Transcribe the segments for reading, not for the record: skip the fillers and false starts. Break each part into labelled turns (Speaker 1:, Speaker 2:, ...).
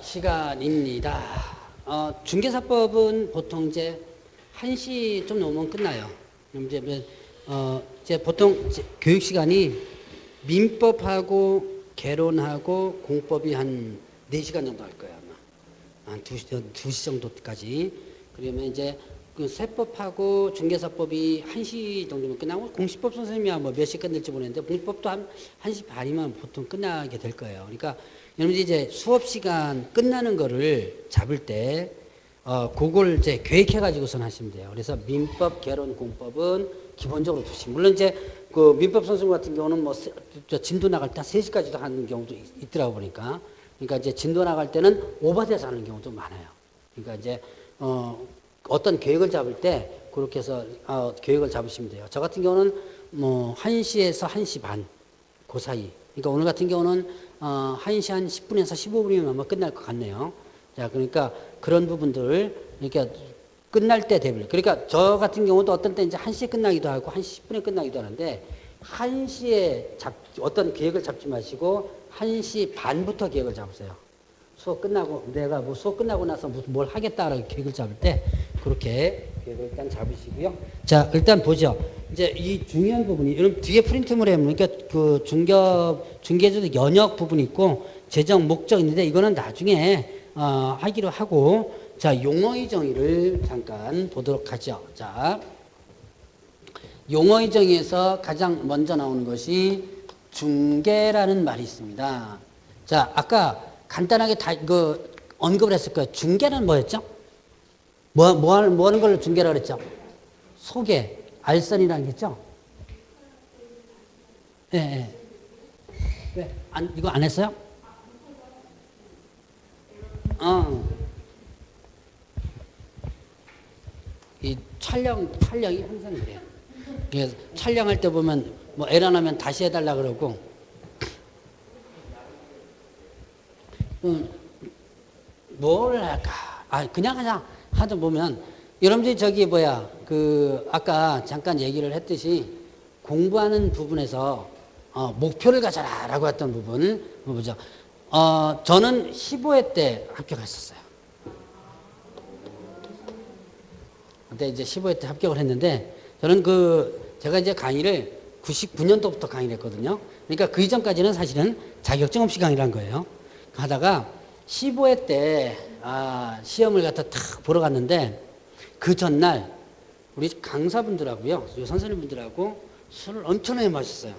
Speaker 1: 시간입니다. 중개사법은 보통 이제 1시 좀 넘으면 끝나요. 그럼 이제 보통 교육 시간이 민법하고 개론하고 공법이 한 4시간 정도 할 거예요, 아마. 한 2시 정도까지. 그러면 이제 그 세법하고 중개사법이 1시 정도면 끝나고, 공시법 선생님이야 뭐 몇 시 끝낼지 모르겠는데, 공시법도 한 1시 반이면 보통 끝나게 될 거예요. 그러니까 여러분들이 이제 수업 시간 끝나는 거를 잡을 때, 그걸 이제 계획해가지고선 하시면 돼요. 그래서 민법, 개론, 공법은 기본적으로 두시고, 물론 이제 그 민법 선생님 같은 경우는 뭐 진도 나갈 때 3시까지도 하는 경우도 있더라고 보니까. 그러니까 이제 진도 나갈 때는 오버돼서 하는 경우도 많아요. 그러니까 이제, 어떤 계획을 잡을 때 그렇게 해서 계획을 잡으시면 돼요. 저 같은 경우는 뭐 1시에서 1시 반, 그 사이. 그러니까 오늘 같은 경우는 1시 한 10분에서 15분이면 아마 끝날 것 같네요. 자, 그러니까 그런 부분들, 그러니까 끝날 때 되면, 그러니까 저 같은 경우도 어떤 때 이제 1시에 끝나기도 하고 1시 10분에 끝나기도 하는데, 1시에 어떤 계획을 잡지 마시고 1시 반부터 계획을 잡으세요. 수업 끝나고, 내가 뭐 수업 끝나고 나서 뭘 하겠다라고 계획을 잡을 때 그렇게 계획을 일단 잡으시고요. 자, 일단 보죠. 이제 이 중요한 부분이, 여러분 뒤에 프린트물에 그러니까 그 중개조도 연역 부분이 있고 재정 목적 있는데, 이거는 나중에 하기로 하고, 자, 용어의 정의를 잠깐 보도록 하죠. 자, 용어의 정의에서 가장 먼저 나오는 것이 중개라는 말이 있습니다. 자, 아까 간단하게 언급을 했을 거예요. 중개는 뭐였죠? 뭐 하는 걸 중개라고 그랬죠? 소개, 알선이라는 게 있죠? 예, 예. 왜? 이거 안 했어요? 이 촬영이 항상 그래요. 그래서 촬영할 때 보면 뭐 에러 나면 다시 해달라 그러고, 뭘 할까? 그냥 하다 보면, 여러분들이 아까 잠깐 얘기를 했듯이 공부하는 부분에서, 목표를 가져라라고 했던 부분을 보죠. 저는 15회 때 합격했었어요. 그때 이제 15회 때 합격을 했는데, 저는 제가 이제 강의를 99년도부터 강의를 했거든요. 그러니까 그 이전까지는 사실은 자격증 없이 강의를 한 거예요. 하다가 15회 때 시험을 갖다 탁 보러 갔는데, 그 전날 우리 강사분들하고요, 선생님분들하고 술을 엄청나게 마셨어요.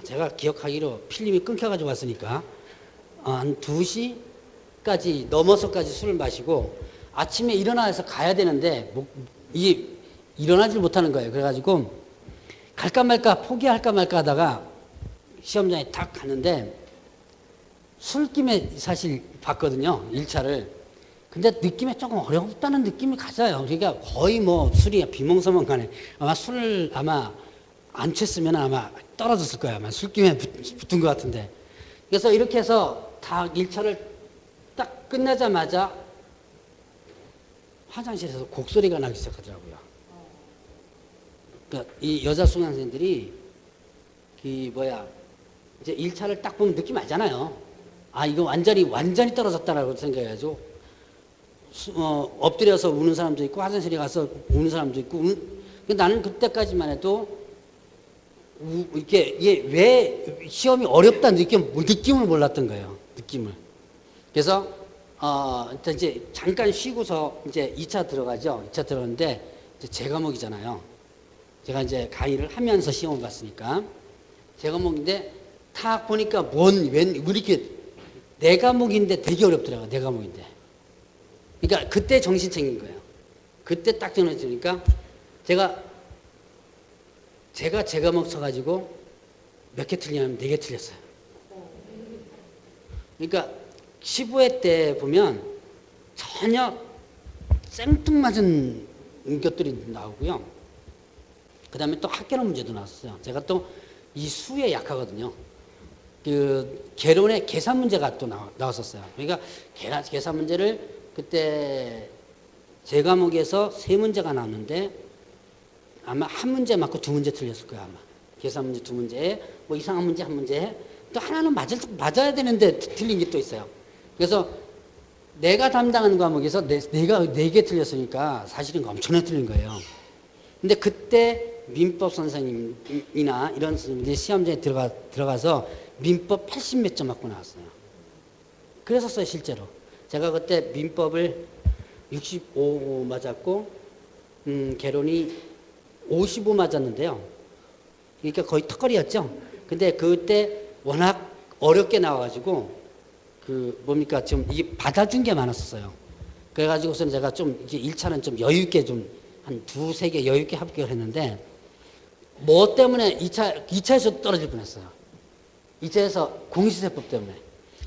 Speaker 1: 제가 기억하기로 필름이 끊겨가지고 왔으니까 한 2시까지 넘어서까지 술을 마시고, 아침에 일어나서 가야 되는데 이게 일어나질 못하는 거예요. 그래가지고 갈까 말까, 포기할까 말까 하다가 시험장에 딱 갔는데, 술김에 사실 봤거든요, 1차를. 근데 느낌에 조금 어렵다는 느낌이 가져요. 그러니까 거의 뭐 술이 비몽사몽 간에 아마 술을 안 취했으면 아마 떨어졌을 거예요. 아마 술김에 붙은 것 같은데. 그래서 이렇게 해서 다 1차를 딱 끝나자마자 화장실에서 곡소리가 나기 시작하더라고요. 그러니까 이 여자 수강생들이 이제 1차를 딱 보면 느낌 알잖아요. 이거 완전히 떨어졌다라고 생각해가지고, 엎드려서 우는 사람도 있고, 화장실에 가서 우는 사람도 있고, 나는 그때까지만 해도, 이게 왜 시험이 어렵다는 느낌을 몰랐던 거예요. 느낌을. 그래서, 일단 이제 잠깐 쉬고서 이제 2차 들어가죠. 2차 들어갔는데, 이제 제 과목이잖아요. 제가 이제 강의를 하면서 시험을 봤으니까. 제 과목인데, 딱 보니까 이렇게 내 과목인데 되게 어렵더라고요. 내 과목인데. 그러니까 그때 정신 챙긴 거예요. 그때 딱 정신 챙기니까 제가 제 과목 쳐가지고 몇 개 틀리냐면 4개 틀렸어요. 그러니까 15회 때 보면 전혀 생뚱맞은 것들이 나오고요. 그 다음에 또 학계론 문제도 나왔어요. 제가 또 이 수에 약하거든요. 개론의 계산 문제가 또 나왔었어요. 그러니까 계산 문제를 그때 제 과목에서 3문제가 나왔는데, 아마 한 문제 맞고 2문제 틀렸을 거예요. 아마 계산 문제 2문제, 뭐 이상한 문제 1문제, 또 하나는 맞아야 되는데 틀린 게 또 있어요. 그래서 내가 담당하는 과목에서 내가 4개 틀렸으니까 사실은 엄청나게 틀린 거예요. 근데 그때 민법 선생님이나 이런 선생님들이 시험장에 들어가서 민법 80 몇 점 맞고 나왔어요. 그랬었어요, 실제로. 제가 그때 민법을 65 맞았고, 개론이 55 맞았는데요. 그러니까 거의 턱걸이였죠. 근데 그때 워낙 어렵게 나와가지고, 뭡니까, 좀 이게 받아준 게 많았었어요. 그래가지고서는 제가 좀, 이게 1차는 좀 여유있게 좀, 한 2-3개 여유있게 합격을 했는데, 뭐 때문에 2차에서 떨어질 뻔 했어요. 2차에서 공시세법 때문에.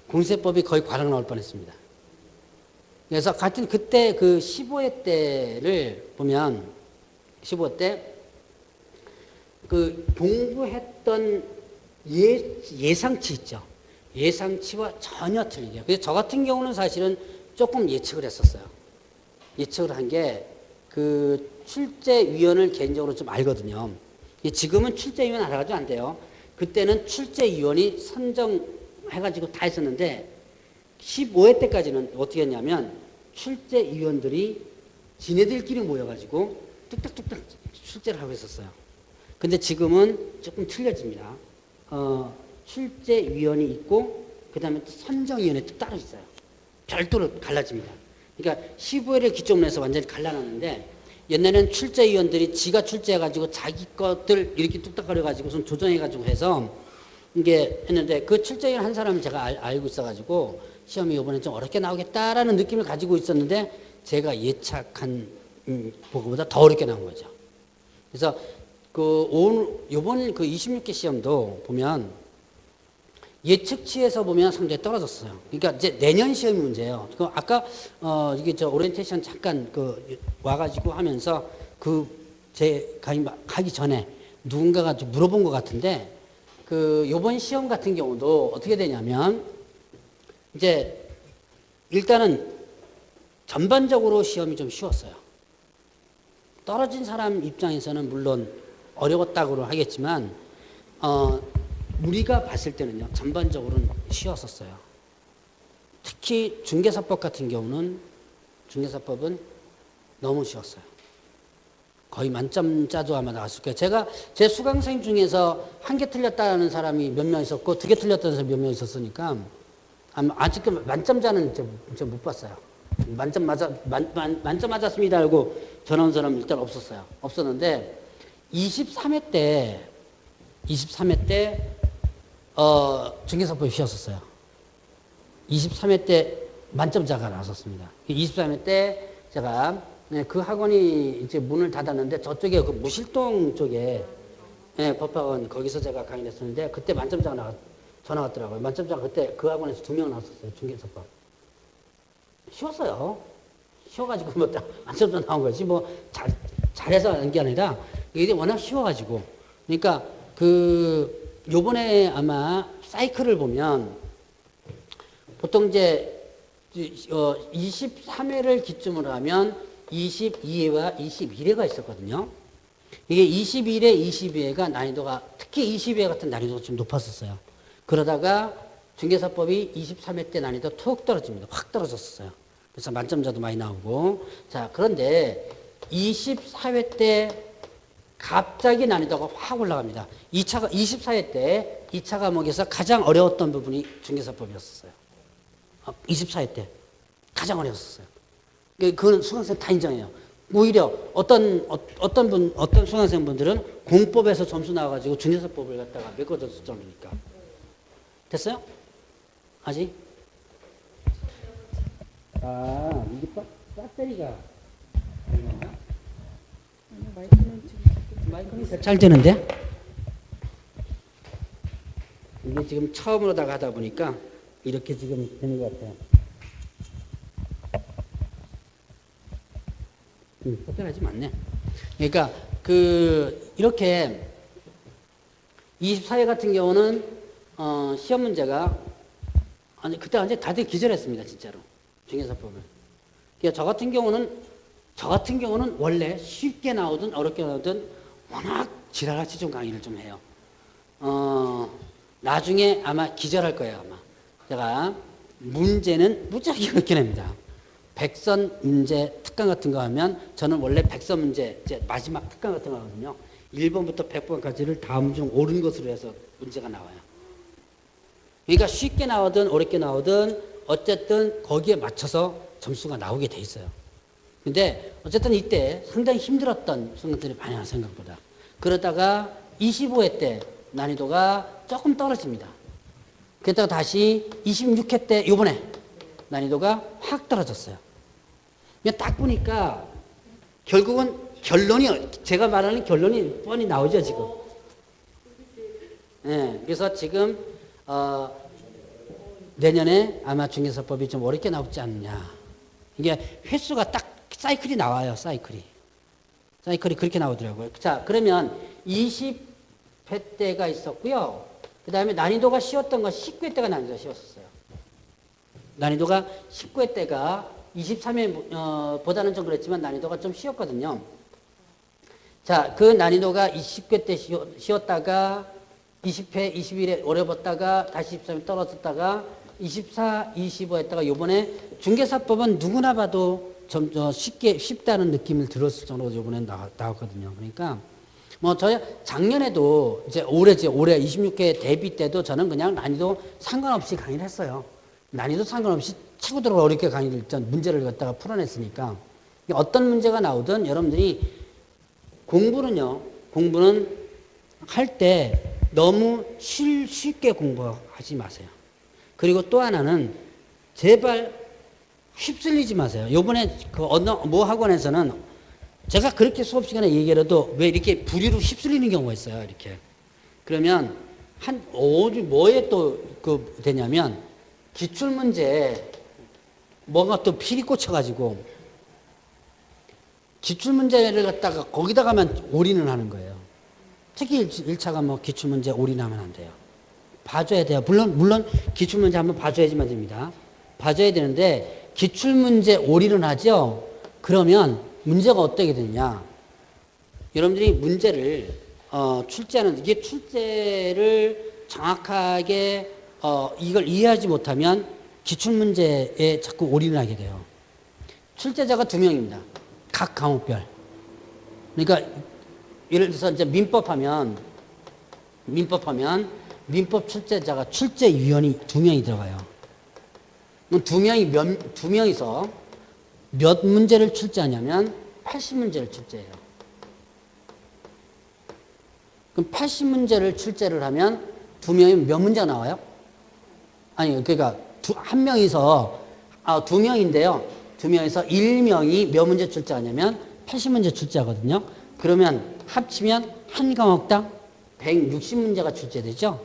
Speaker 1: 공시세법이 거의 과락 나올 뻔 했습니다. 그래서 같은 그때 그 15회 때를 보면, 15회 때, 공부했던 예상치 있죠. 예상치와 전혀 틀리죠. 그래서 저 같은 경우는 사실은 조금 예측을 했었어요. 예측을 한 게, 출제위원을 개인적으로 좀 알거든요. 지금은 출제위원 알아가지고 안 돼요. 그때는 출제위원이 선정해가지고 다 했었는데, 15회 때까지는 어떻게 했냐면, 출제위원들이 지네들끼리 모여가지고 뚝딱뚝딱 출제를 하고 있었어요. 근데 지금은 조금 틀려집니다. 출제위원이 있고, 그 다음에 선정위원회 또 따로 있어요. 별도로 갈라집니다. 그러니까 15회를 기점으로 해서 완전히 갈라놨는데, 옛날에는 출제위원들이 지가 출제해가지고 자기 것들 이렇게 뚝딱거려가지고 좀 조정해가지고 해서 이게 했는데, 그 출제위원 한 사람은 제가 알고 있어가지고 시험이 이번에 좀 어렵게 나오겠다라는 느낌을 가지고 있었는데, 제가 예측한 보고보다 더 어렵게 나온 거죠. 그래서 요번 26개 시험도 보면 예측치에서 보면 상당히 떨어졌어요. 그러니까 이제 내년 시험이 문제예요. 아까 이게 저 오리엔테이션 잠깐 와가지고 하면서 제 가기 전에 누군가가 좀 물어본 것 같은데, 요번 시험 같은 경우도 어떻게 되냐면, 이제 일단은 전반적으로 시험이 좀 쉬웠어요. 떨어진 사람 입장에서는 물론 어려웠다고 하겠지만, 우리가 봤을 때는요, 전반적으로는 쉬웠었어요. 특히 중개사법 같은 경우는, 중개사법은 너무 쉬웠어요. 거의 만점짜도 아마 나왔을 거예요. 제 수강생 중에서 1개 틀렸다는 사람이 몇 명 있었고, 2개 틀렸다는 사람이 몇 명 있었으니까, 아직도 만점자는 저 못 봤어요. 만점 맞았습니다 하고 전화 온 사람은 일단 없었어요. 없었는데, 23회 때, 중개사법이 쉬웠었어요. 23회 때 만점자가 나왔었습니다. 23회 때 제가 그 학원이 이제 문을 닫았는데, 저쪽에 무실동 쪽에, 법학원, 거기서 제가 강의를 했었는데, 그때 만점자가 전화 왔더라고요. 만점자가 그때 그 학원에서 2명 나왔었어요. 중개사법. 쉬웠어요. 쉬워가지고 만점자 나온 거지. 잘해서 하는 게 아니라, 이게 워낙 쉬워가지고. 그러니까 요번에 아마 사이클을 보면, 보통 이제 23회를 기점으로 하면 22회와 21회가 있었거든요. 이게 21회, 22회가 난이도가, 특히 22회 같은 난이도가 좀 높았었어요. 그러다가 중개사법이 23회 때 난이도 툭 떨어집니다. 확 떨어졌었어요. 그래서 만점자도 많이 나오고. 자, 그런데 24회 때 갑자기 난이도가 확 올라갑니다. 24회 때 2차 과목에서 가장 어려웠던 부분이 중개사법이었어요. 24회 때 가장 어려웠어요. 그건 수강생 다 인정해요. 오히려 어떤 수강생분들은 공법에서 점수 나와가지고 중개사법을 갖다가 메꿔줬을 정도니까. 됐어요? 아직? 이게 배터리가 마이크는 잘 되는데? 이게 지금 처음으로다가 하다 보니까 이렇게 지금 되는 것 같아요. 배터리가 좀 많네. 그러니까 이렇게 24회 같은 경우는 시험 문제가 그때 완전 다들 기절했습니다, 진짜로. 중개사법을. 그러니까 저 같은 경우는 원래 쉽게 나오든 어렵게 나오든 워낙 지랄같이 좀 강의를 좀 해요. 나중에 아마 기절할 거예요, 아마. 제가 문제는 무지하게 어렵게 냅니다. 백선 문제 특강 같은 거 하면 저는 원래 백선 문제 이제 마지막 특강 같은 거 하거든요. 1번부터 100번까지를 다음 중 옳은 것으로 해서 문제가 나와요. 그러니까 쉽게 나오든 어렵게 나오든 어쨌든 거기에 맞춰서 점수가 나오게 돼 있어요. 근데 어쨌든 이때 상당히 힘들었던 순간들이 많아요, 생각보다. 그러다가 25회 때 난이도가 조금 떨어집니다. 그러다가 다시 26회 때 요번에 난이도가 확 떨어졌어요. 그냥 딱 보니까 결국은 결론이, 제가 말하는 결론이 뻔히 나오죠, 지금. 네, 그래서 지금 내년에 아마 중개사법이 좀 어렵게 나오지 않느냐. 이게 횟수가 딱 사이클이 나와요, 사이클이 그렇게 나오더라고요. 자, 그러면 20회 때가 있었고요. 그 다음에 난이도가 쉬웠던 건 19회 때가 난이도가 쉬웠었어요. 난이도가 19회 때가 23회 보다는 좀 그랬지만 난이도가 좀 쉬웠거든요. 자, 그 난이도가 20회 때 쉬었다가 20회, 21회 어려웠다가 다시 23회 떨어졌다가 24, 25 했다가 요번에 중개사법은 누구나 봐도 좀 쉽다는 느낌을 들었을 정도로 요번에 나왔거든요. 그러니까 뭐 저 작년에도 이제 올해 26회 데뷔 때도 저는 그냥 난이도 상관없이 강의를 했어요. 난이도 상관없이 치고 들어가 어렵게 강의를 일단 문제를 갖다가 풀어냈으니까 어떤 문제가 나오든 여러분들이 공부는 할 때 너무 쉽게 공부하지 마세요. 그리고 또 하나는 제발 휩쓸리지 마세요. 요번에 그 뭐 학원에서는 제가 그렇게 수업 시간에 얘기해도 왜 이렇게 부리로 휩쓸리는 경우가 있어요. 이렇게. 그러면 뭐에 또 되냐면 기출문제 뭐가 또 필이 꽂혀가지고 기출문제를 갖다가 거기다가만 올인을 하는 거예요. 특히 1차가 뭐 기출문제 올인하면 안 돼요. 봐줘야 돼요. 물론 기출문제 한번 봐줘야지만 됩니다. 봐줘야 되는데 기출문제 올인을 하죠. 그러면 문제가 어떻게 되느냐. 여러분들이 문제를 출제하는 이게 출제를 정확하게 이걸 이해하지 못하면 기출문제에 자꾸 올인을 하게 돼요. 출제자가 2명입니다. 각 과목별. 그러니까 예를 들어서 이제 민법하면 민법 출제자가 출제위원이 2명이 들어가요. 그럼 2명이서 몇 문제를 출제하냐면 80문제를 출제해요. 그럼 80문제를 출제를 하면 2명이면 몇 문제가 나와요? 아니, 그러니까 한 명이서 2명인데요. 2명에서 1명이 몇 문제 출제하냐면 80문제 출제하거든요. 그러면 합치면 한 과목당 160문제가 출제되죠.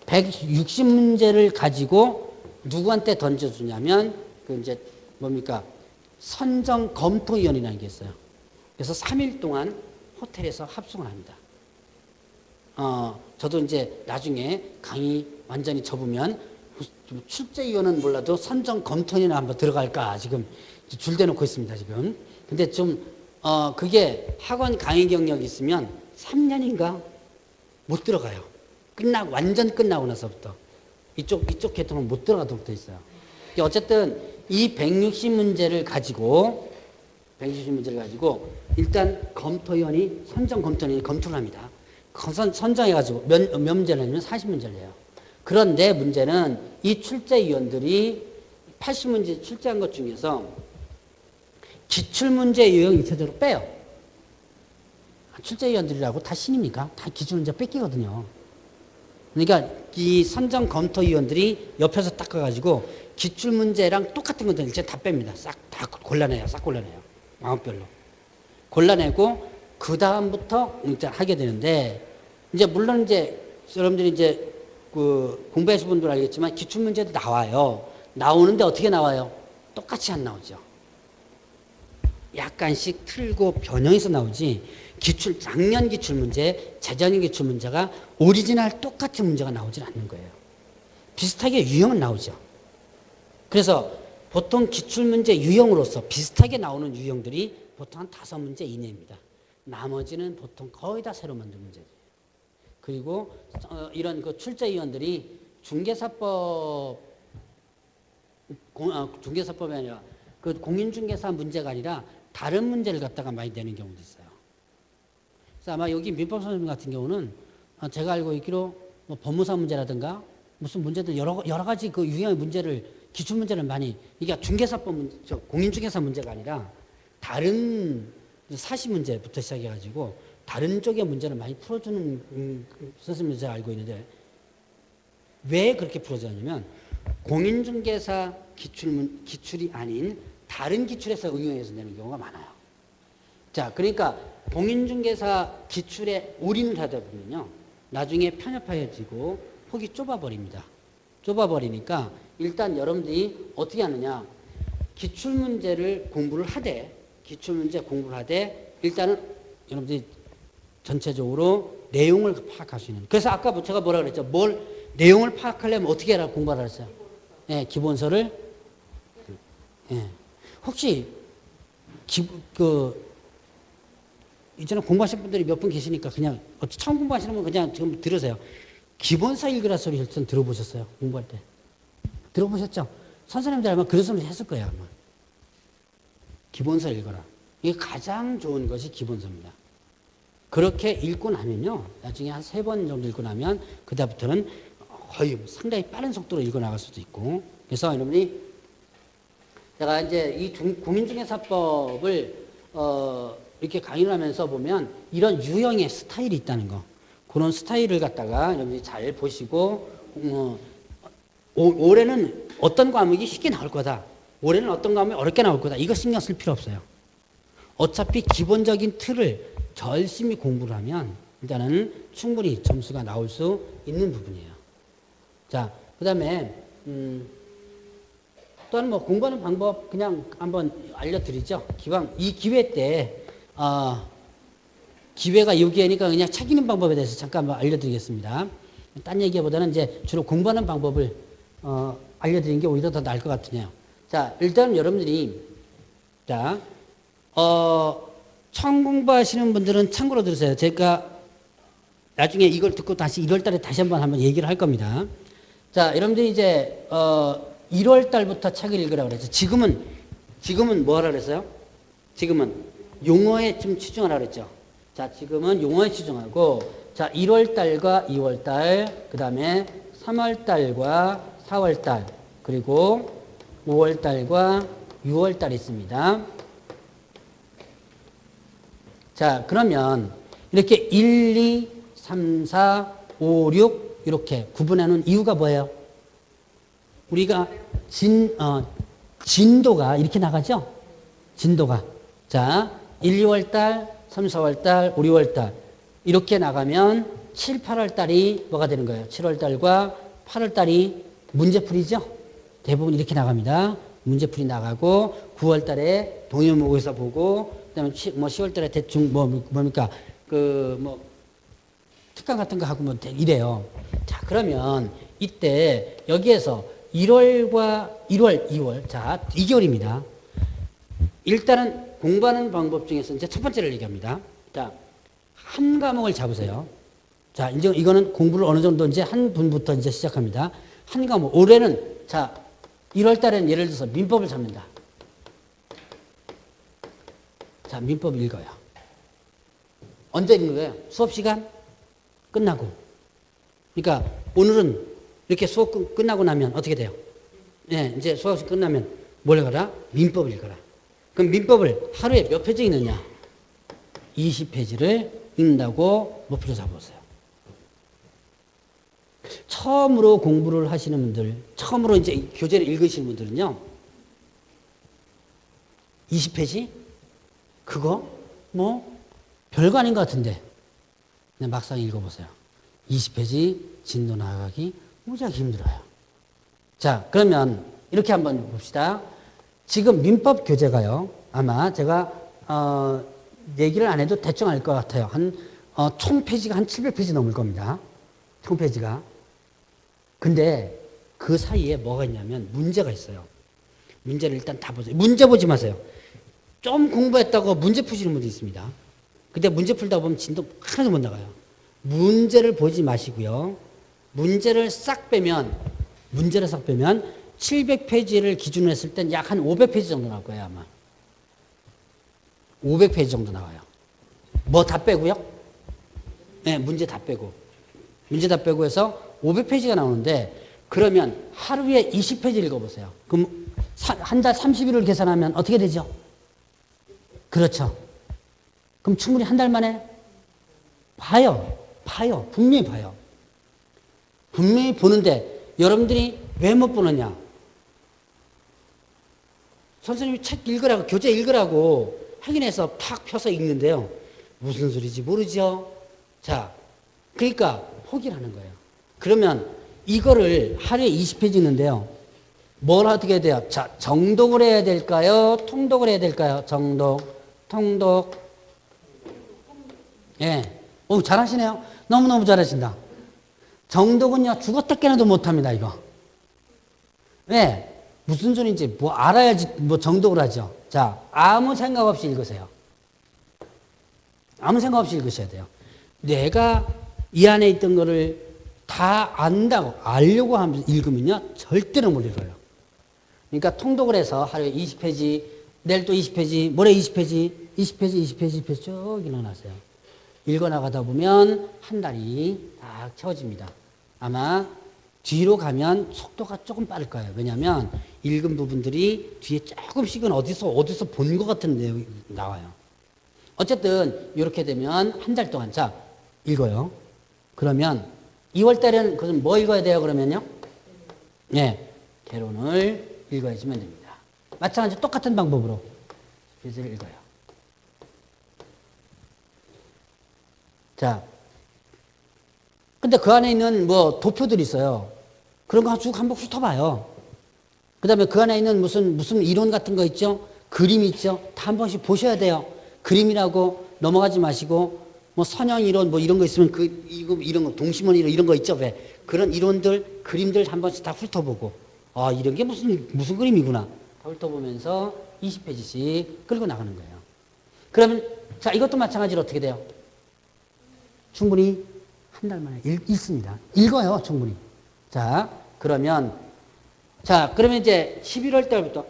Speaker 1: 160문제를 가지고 누구한테 던져주냐면 그 이제 뭡니까? 선정 검토위원이라는 게 있어요. 그래서 3일 동안 호텔에서 합숙을 합니다. 저도 이제 나중에 강의 완전히 접으면 출제위원은 몰라도 선정 검토위원회 한번 들어갈까 지금 줄 대놓고 있습니다, 지금. 근데 그게 학원 강의 경력이 있으면 3년인가 못 들어가요. 완전 끝나고 나서부터. 이쪽 계통은 못 들어가도록 돼 있어요. 어쨌든 이 160문제를 가지고 일단 검토위원이 선정 검토위원이 검토를 합니다. 선정해가지고 몇 문제를 하면 40문제를 해요. 그런데 문제는 이 출제위원들이 80문제 출제한 것 중에서 기출문제 유형 2차적으로 빼요. 출제위원들이라고 다 신입니까? 다 기출문제 뺏기거든요. 그러니까 이 선정 검토위원들이 옆에서 닦아가지고 기출문제랑 똑같은 것들 이제 다 뺍니다. 싹 다 골라내요. 마음별로. 골라내고 그 다음부터 이제 하게 되는데 이제 물론 이제 여러분들이 이제 공부하신 분들 알겠지만 기출문제도 나와요. 나오는데 어떻게 나와요? 똑같이 안 나오죠. 약간씩 틀고 변형해서 나오지 작년 기출문제, 재작년 기출문제가 오리지널 똑같은 문제가 나오진 않는 거예요. 비슷하게 유형은 나오죠. 그래서 보통 기출문제 유형으로서 비슷하게 나오는 유형들이 보통 한 5문제 이내입니다. 나머지는 보통 거의 다 새로 만든 문제예요. 그리고 이런 출제위원들이 중개사법 중개사법이 아니라 그 공인중개사 문제가 아니라 다른 문제를 갖다가 많이 내는 경우도 있어요. 그래서 아마 여기 민법 선생님 같은 경우는 제가 알고 있기로 뭐 법무사 문제라든가 무슨 문제들 여러 가지 그 유형의 문제를 기출 문제를 많이 이게 중개사법 문제, 공인중개사 문제가 아니라 다른 사시 문제부터 시작해가지고 다른 쪽의 문제를 많이 풀어주는 선생님을 제가 알고 있는데 왜 그렇게 풀어주냐면 공인중개사 기출이 아닌 다른 기출에서 응용해서 내는 경우가 많아요. 자, 그러니까 공인중개사 기출에 올인을 하다 보면요. 나중에 편협해지고 폭이 좁아버립니다. 좁아버리니까 일단 여러분들이 어떻게 하느냐. 기출문제 공부를 하되 일단은 여러분들이 전체적으로 내용을 파악할 수 있는. 그래서 아까 제가 뭐라 그랬죠? 내용을 파악하려면 어떻게 해라 공부하라 그랬어요? 예, 기본서를. 예. 혹시 이제는 공부하신 분들이 몇 분 계시니까 그냥 처음 공부하시는 분 그냥 지금 들으세요. 기본서 읽으라 소리 일단 들어보셨어요? 공부할 때. 들어보셨죠? 선생님들 아마 그런 소리 했을 거예요. 아마. 기본서 읽어라. 이게 가장 좋은 것이 기본서입니다. 그렇게 읽고 나면요. 나중에 한 3번 정도 읽고 나면 그다음부터는 거의 상당히 빠른 속도로 읽어 나갈 수도 있고. 그래서 여러분이 제가 이제 이 공인중개사법을 이렇게 강의를 하면서 보면 이런 유형의 스타일이 있다는 거. 그런 스타일을 갖다가 여러분이 잘 보시고 올해는 어떤 과목이 쉽게 나올 거다. 올해는 어떤 과목이 어렵게 나올 거다. 이거 신경 쓸 필요 없어요. 어차피 기본적인 틀을 열심히 공부를 하면 일단은 충분히 점수가 나올 수 있는 부분이에요. 자, 그 다음에 또한 뭐 공부하는 방법 그냥 한번 알려드리죠. 기왕 이 기회 때 기회가 여기에니까 그냥 책 읽는 방법에 대해서 잠깐 한번 알려드리겠습니다. 딴 얘기보다는 이제 주로 공부하는 방법을 알려드리는 게 오히려 더 나을 것 같으네요. 자, 일단 여러분들이 처음 공부하시는 분들은 참고로 들으세요. 제가 나중에 이걸 듣고 다시 1월 달에 다시 한번 얘기를 할 겁니다. 자, 여러분들이 이제 1월 달부터 책을 읽으라고 그랬죠. 지금은 뭐 하라 그랬어요? 지금은 용어에 좀 치중하라 그랬죠. 자, 지금은 용어에 치중하고, 자, 1월 달과 2월 달, 그 다음에 3월 달과 4월 달, 그리고 5월 달과 6월 달이 있습니다. 자, 그러면 이렇게 1, 2, 3, 4, 5, 6 이렇게 구분하는 이유가 뭐예요? 우리가 진도가 이렇게 나가죠? 진도가. 자, 1, 2월 달, 3, 4월 달, 5, 6월 달 이렇게 나가면 7, 8월 달이 뭐가 되는 거예요? 7월 달과 8월 달이 문제풀이죠? 대부분 이렇게 나갑니다. 문제풀이 나가고 9월 달에 동요목에서 보고 그다음에 10월 달에 대충 뭡니까? 특강 같은 거 하고 뭐 이래요. 자, 그러면 이때 여기에서 1월과 1월, 2월. 자, 2개월입니다. 일단은 공부하는 방법 중에서 이제 첫 번째를 얘기합니다. 자, 한 과목을 잡으세요. 자, 이제 이거는 공부를 어느 정도 이제 한 분부터 이제 시작합니다. 한 과목. 올해는 자, 1월 달에는 예를 들어서 민법을 잡는다. 자, 민법 읽어요. 언제 읽는 거예요? 수업 시간 끝나고. 그러니까 오늘은 이렇게 수업 끝나고 나면 어떻게 돼요? 네, 이제 수업이 끝나면 뭘 읽어라? 민법을 읽어라. 그럼 민법을 하루에 몇 페이지 읽느냐? 20페이지를 읽는다고 목표로 잡으세요. 처음으로 공부를 하시는 분들, 처음으로 이제 교재를 읽으시는 분들은요, 20페이지? 그거? 뭐, 별거 아닌 것 같은데. 그냥 막상 읽어보세요. 20페이지 진도 나가기 무지하게 힘들어요. 자, 그러면 이렇게 한번 봅시다. 지금 민법 교재가요, 아마 제가, 얘기를 안 해도 대충 알 것 같아요. 총 페이지가 한 700페이지 넘을 겁니다. 총 페이지가. 근데 그 사이에 뭐가 있냐면 문제가 있어요. 문제를 일단 다 보세요. 문제 보지 마세요. 좀 공부했다고 문제 푸시는 분도 있습니다. 근데 문제 풀다 보면 진도 하나도 못 나가요. 문제를 보지 마시고요. 문제를 싹 빼면 700페이지를 기준으로 했을 땐 약 한 500페이지 정도 나올 거예요, 아마. 500페이지 정도 나와요. 뭐 다 빼고요? 네, 문제 다 빼고. 문제 다 빼고 해서 500페이지가 나오는데, 그러면 하루에 20페이지 읽어보세요. 그럼 한 달 30일을 계산하면 어떻게 되죠? 그렇죠. 그럼 충분히 한 달 만에 봐요. 분명히 봐요. 분명히 보는데 여러분들이 왜 못 보느냐? 선생님이 책 읽으라고, 교재 읽으라고 확인해서 팍 펴서 읽는데요. 무슨 소리지 모르죠? 자, 그러니까 포기를 하는 거예요. 그러면 이거를 하루에 20페이지 읽는데요. 뭘 어떻게 해야 돼요? 자, 정독을 해야 될까요? 통독을 해야 될까요? 정독, 통독. 예. 오, 잘하시네요. 너무너무 잘하신다. 정독은요, 죽었다 깨나도 못합니다, 이거. 왜? 무슨 소리인지 뭐 알아야지 뭐 정독을 하죠. 자, 아무 생각 없이 읽으세요. 아무 생각 없이 읽으셔야 돼요. 내가 이 안에 있던 거를 다 안다고, 알려고 하면서 읽으면요, 절대로 못 읽어요. 그러니까 통독을 해서 하루에 20페이지, 내일 또 20페이지, 모레 20페이지, 20페이지 쭉 읽어놨어요. 읽어나가다 보면 한 달이 딱 채워집니다. 아마 뒤로 가면 속도가 조금 빠를 거예요. 왜냐하면 읽은 부분들이 뒤에 조금씩은 어디서 본 것 같은 내용이 나와요. 어쨌든 이렇게 되면 한 달 동안 자 읽어요. 그러면 2월 달에는 그럼 뭐 읽어야 돼요? 그러면요, 네, 개론을 읽어야지면 됩니다. 마찬가지로 똑같은 방법으로 교재를 읽어요. 자, 근데 그 안에 있는 뭐 도표들이 있어요. 그런 거 쭉 한번 훑어봐요. 그 다음에 그 안에 있는 무슨 이론 같은 거 있죠? 그림 있죠? 다 한 번씩 보셔야 돼요. 그림이라고 넘어가지 마시고, 뭐 선형 이론 뭐 이런 거 있으면 이런 거, 동심원 이런 거 있죠? 왜? 그런 이론들, 그림들 한 번씩 다 훑어보고, 아, 이런 게 무슨 그림이구나. 다 훑어보면서 20페이지씩 끌고 나가는 거예요. 그러면, 자, 이것도 마찬가지로 어떻게 돼요? 충분히 한 달 만에 읽습니다. 읽어요, 충분히. 자, 그러면 이제 11월 달부터,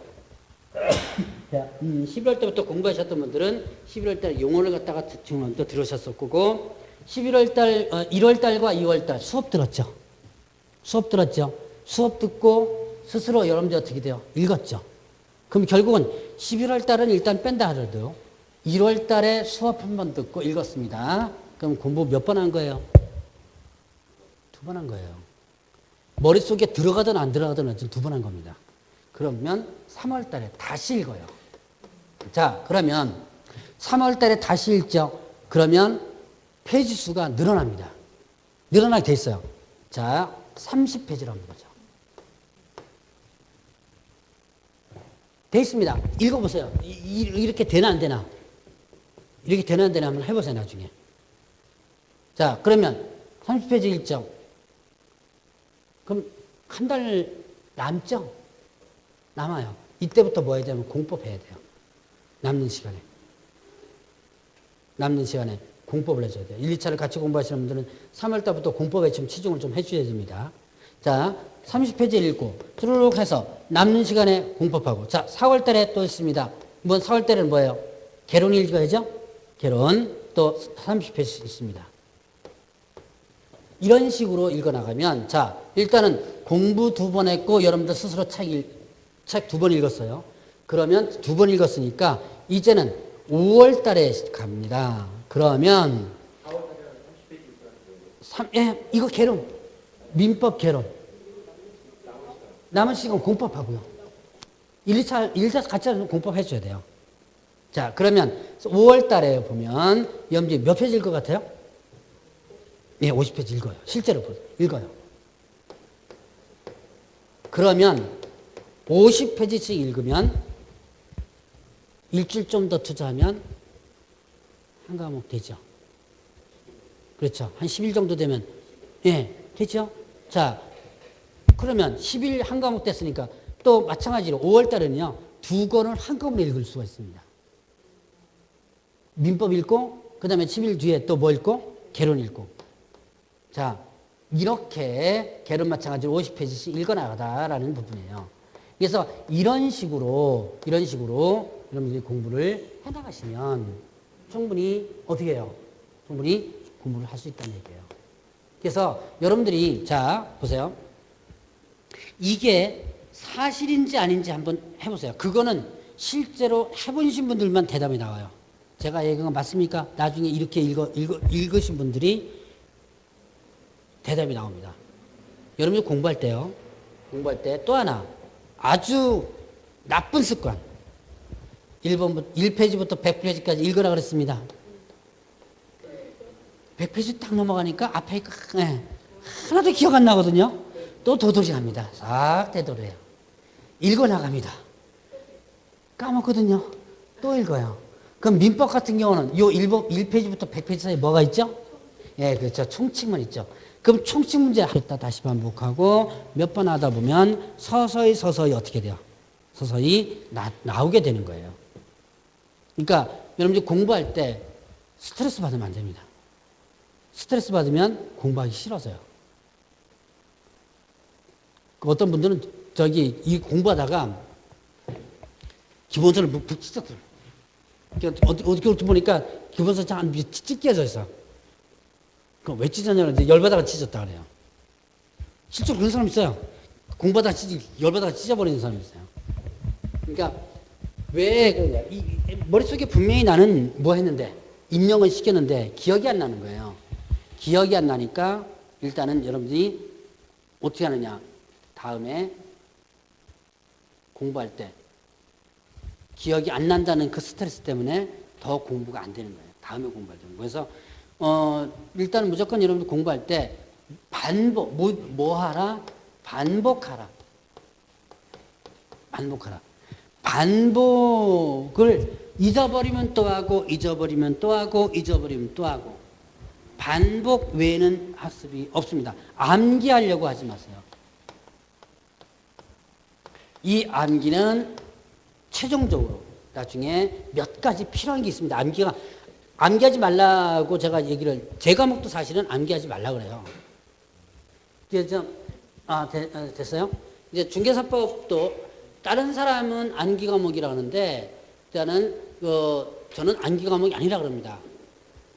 Speaker 1: 11월 때부터 공부하셨던 분들은 11월 달 용어를 갖다가 지금 또 들으셨을 거고, 11월 달, 1월 달과 2월 달 수업 들었죠? 수업 들었죠? 수업 듣고 스스로 여러분들 어떻게 돼요? 읽었죠? 그럼 결국은 11월 달은 일단 뺀다 하더라도 1월 달에 수업 한 번 듣고 읽었습니다. 그럼 공부 몇 번 한 거예요? 2번 한 거예요. 머릿속에 들어가든 안 들어가든 어쨌든 2번 한 겁니다. 그러면 3월 달에 다시 읽어요. 자, 그러면 3월 달에 다시 읽죠. 그러면 페이지 수가 늘어납니다. 늘어나게 돼 있어요. 자, 30페이지라는 거죠. 돼 있습니다. 읽어보세요. 이렇게 되나 안 되나? 이렇게 되나 안 되나 한번 해보세요, 나중에. 자, 그러면 30페이지 읽죠. 그럼 한 달 남죠? 남아요. 이때부터 뭐 해야 되냐면 공법 해야 돼요. 남는 시간에 공법을 해줘야 돼요. 1, 2차를 같이 공부하시는 분들은 3월 달부터 공법에 좀 치중을 좀 해주셔야 됩니다. 자, 30페이지 읽고 쭈르륵 해서 남는 시간에 공법하고. 자, 4월 달에 또 있습니다. 이번 4월 달에는 뭐예요? 개론 읽어야죠? 개론 또 30페이지 있습니다. 이런 식으로 읽어나가면, 자, 일단은 공부 2번 했고, 여러분들 스스로 책 2번 읽었어요. 그러면 2번 읽었으니까, 이제는 5월 달에 갑니다. 그러면, 이거 개론. 민법 개론. 남은 시간 공법하고요. 1, 2차 같이 공법 해줘야 돼요. 자, 그러면 5월 달에 보면, 여러분들 몇 페이지일 것 같아요? 예, 50페이지 읽어요. 실제로 읽어요. 그러면 50페이지씩 읽으면 일주일 좀 더 투자하면 한 과목 되죠. 그렇죠. 한 10일 정도 되면, 예, 되죠. 자, 그러면 10일 한 과목 됐으니까 또 마찬가지로 5월 달에는요, 2권을 한꺼번에 읽을 수가 있습니다. 민법 읽고, 그 다음에 10일 뒤에 또 뭐 읽고? 개론 읽고. 자, 이렇게 개론 마찬가지로 50페이지씩 읽어나가다라는 부분이에요. 그래서 이런 식으로 여러분들이 공부를 해나가시면 충분히 어떻게 해요? 충분히 공부를 할 수 있다는 얘기예요. 그래서 여러분들이 자 보세요. 이게 사실인지 아닌지 한번 해보세요. 그거는 실제로 해보신 분들만 대답이 나와요. 제가 얘기한 거 맞습니까? 나중에 이렇게 읽으신 분들이 대답이 나옵니다. 여러분이 공부할 때요. 공부할 때 또 하나 아주 나쁜 습관. 1페이지부터 100페이지까지 읽으라 그랬습니다. 100페이지 딱 넘어가니까 앞에 하나도 기억 안 나거든요. 또 도돌이 합니다. 싹 되돌아요. 읽어나갑니다. 까먹거든요. 또 읽어요. 그럼 민법 같은 경우는 요 1페이지부터 100페이지 사이에 뭐가 있죠? 예, 그렇죠. 총칙만 있죠. 그럼 총칙 문제 했다 다시 반복하고 몇 번 하다 보면 서서히 어떻게 돼요? 서서히 나오게 되는 거예요. 그러니까 여러분들 공부할 때 스트레스 받으면 안 됩니다. 스트레스 받으면 공부하기 싫어져요. 어떤 분들은 이 공부하다가 기본서를 푹 찢었어요. 어떻게 보니까 기본서 잘 찢겨져 있어. 그럼 왜 찢었냐고 하는데 열받아가 찢었다 그래요. 실제로 그런 사람 있어요. 공부하다가 열받아가 찢어버리는 사람이 있어요. 그러니까 왜 그러냐. 머릿속에 분명히 나는 뭐 했는데 입력은 시켰는데 기억이 안 나는 거예요. 기억이 안 나니까 일단은 여러분들이 어떻게 하느냐. 다음에 공부할 때 기억이 안 난다는 그 스트레스 때문에 더 공부가 안 되는 거예요. 다음에 공부할 때. 그래서 일단 무조건 여러분들 공부할 때 뭐 하라? 반복하라. 반복을 잊어버리면 또 하고 잊어버리면 또 하고 잊어버리면 또 하고 반복 외에는 학습이 없습니다. 암기하려고 하지 마세요. 이 암기는 최종적으로 나중에 몇 가지 필요한 게 있습니다. 암기하지 말라고 제 과목도 사실은 암기하지 말라 그래요. 이제 됐어요? 이제 중개사법도 다른 사람은 암기 과목이라 하는데 저는 암기 과목이 아니라 그럽니다.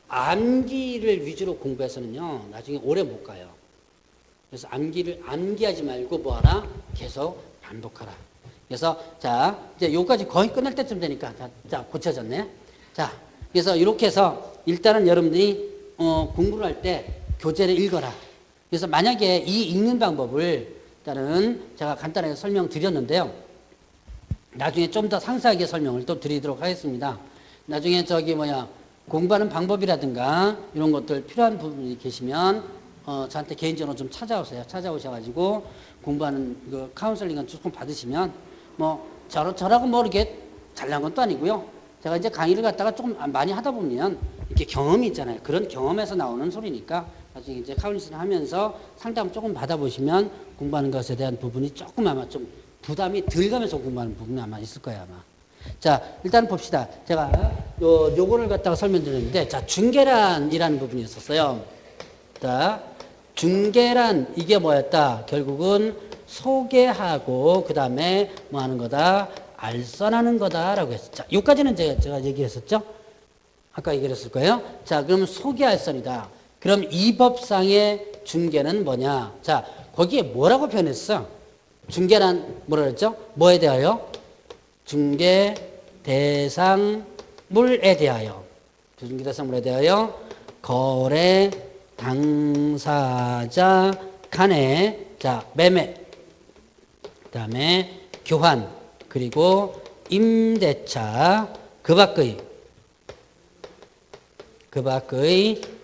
Speaker 1: 암기를 위주로 공부해서는요 나중에 오래 못 가요. 그래서 암기하지 말고 뭐하라? 계속 반복하라. 그래서 이제 요까지 거의 끝날 때쯤 되니까 자 고쳐졌네. 자 그래서 이렇게 해서 일단은 여러분들이 공부를 할 때 교재를 읽어라. 그래서 만약에 이 읽는 방법을 일단은 제가 간단하게 설명드렸는데요. 나중에 좀 더 상세하게 설명을 또 드리도록 하겠습니다. 나중에 공부하는 방법이라든가 이런 것들 필요한 부분이 계시면 저한테 개인적으로 좀 찾아오셔가지고 공부하는 그 카운슬링을 조금 받으시면 저라고 이렇게 잘난 것도 아니고요. 제가 이제 강의를 갖다가 조금 많이 하다 보면 이렇게 경험이 있잖아요. 그런 경험에서 나오는 소리니까 나중에 이제 카운슬링 하면서 상담 조금 받아보시면 공부하는 것에 대한 부분이 조금 아마 좀 부담이 덜 가면서 공부하는 부분이 아마 있을 거예요, 아마. 자, 일단 봅시다. 제가 요거를 갖다가 설명드렸는데, 중계란이라는 부분이 있었어요. 자, 중계란, 이게 뭐였다? 결국은 소개하고, 그 다음에 뭐 하는 거다? 알선하는 거다라고 했었죠. 자, 요까지는 제가 얘기했었죠? 아까 얘기했을 거예요. 자, 그럼 소개 알선이다. 그럼 이 법상의 중계는 뭐냐? 자, 거기에 뭐라고 표현했어? 중계란 뭐라 그랬죠? 뭐에 대하여? 중개 대상물에 대하여. 중개 대상물에 대하여 거래 당사자 간의 매매, 그 다음에 교환, 그리고 임대차, 그 밖의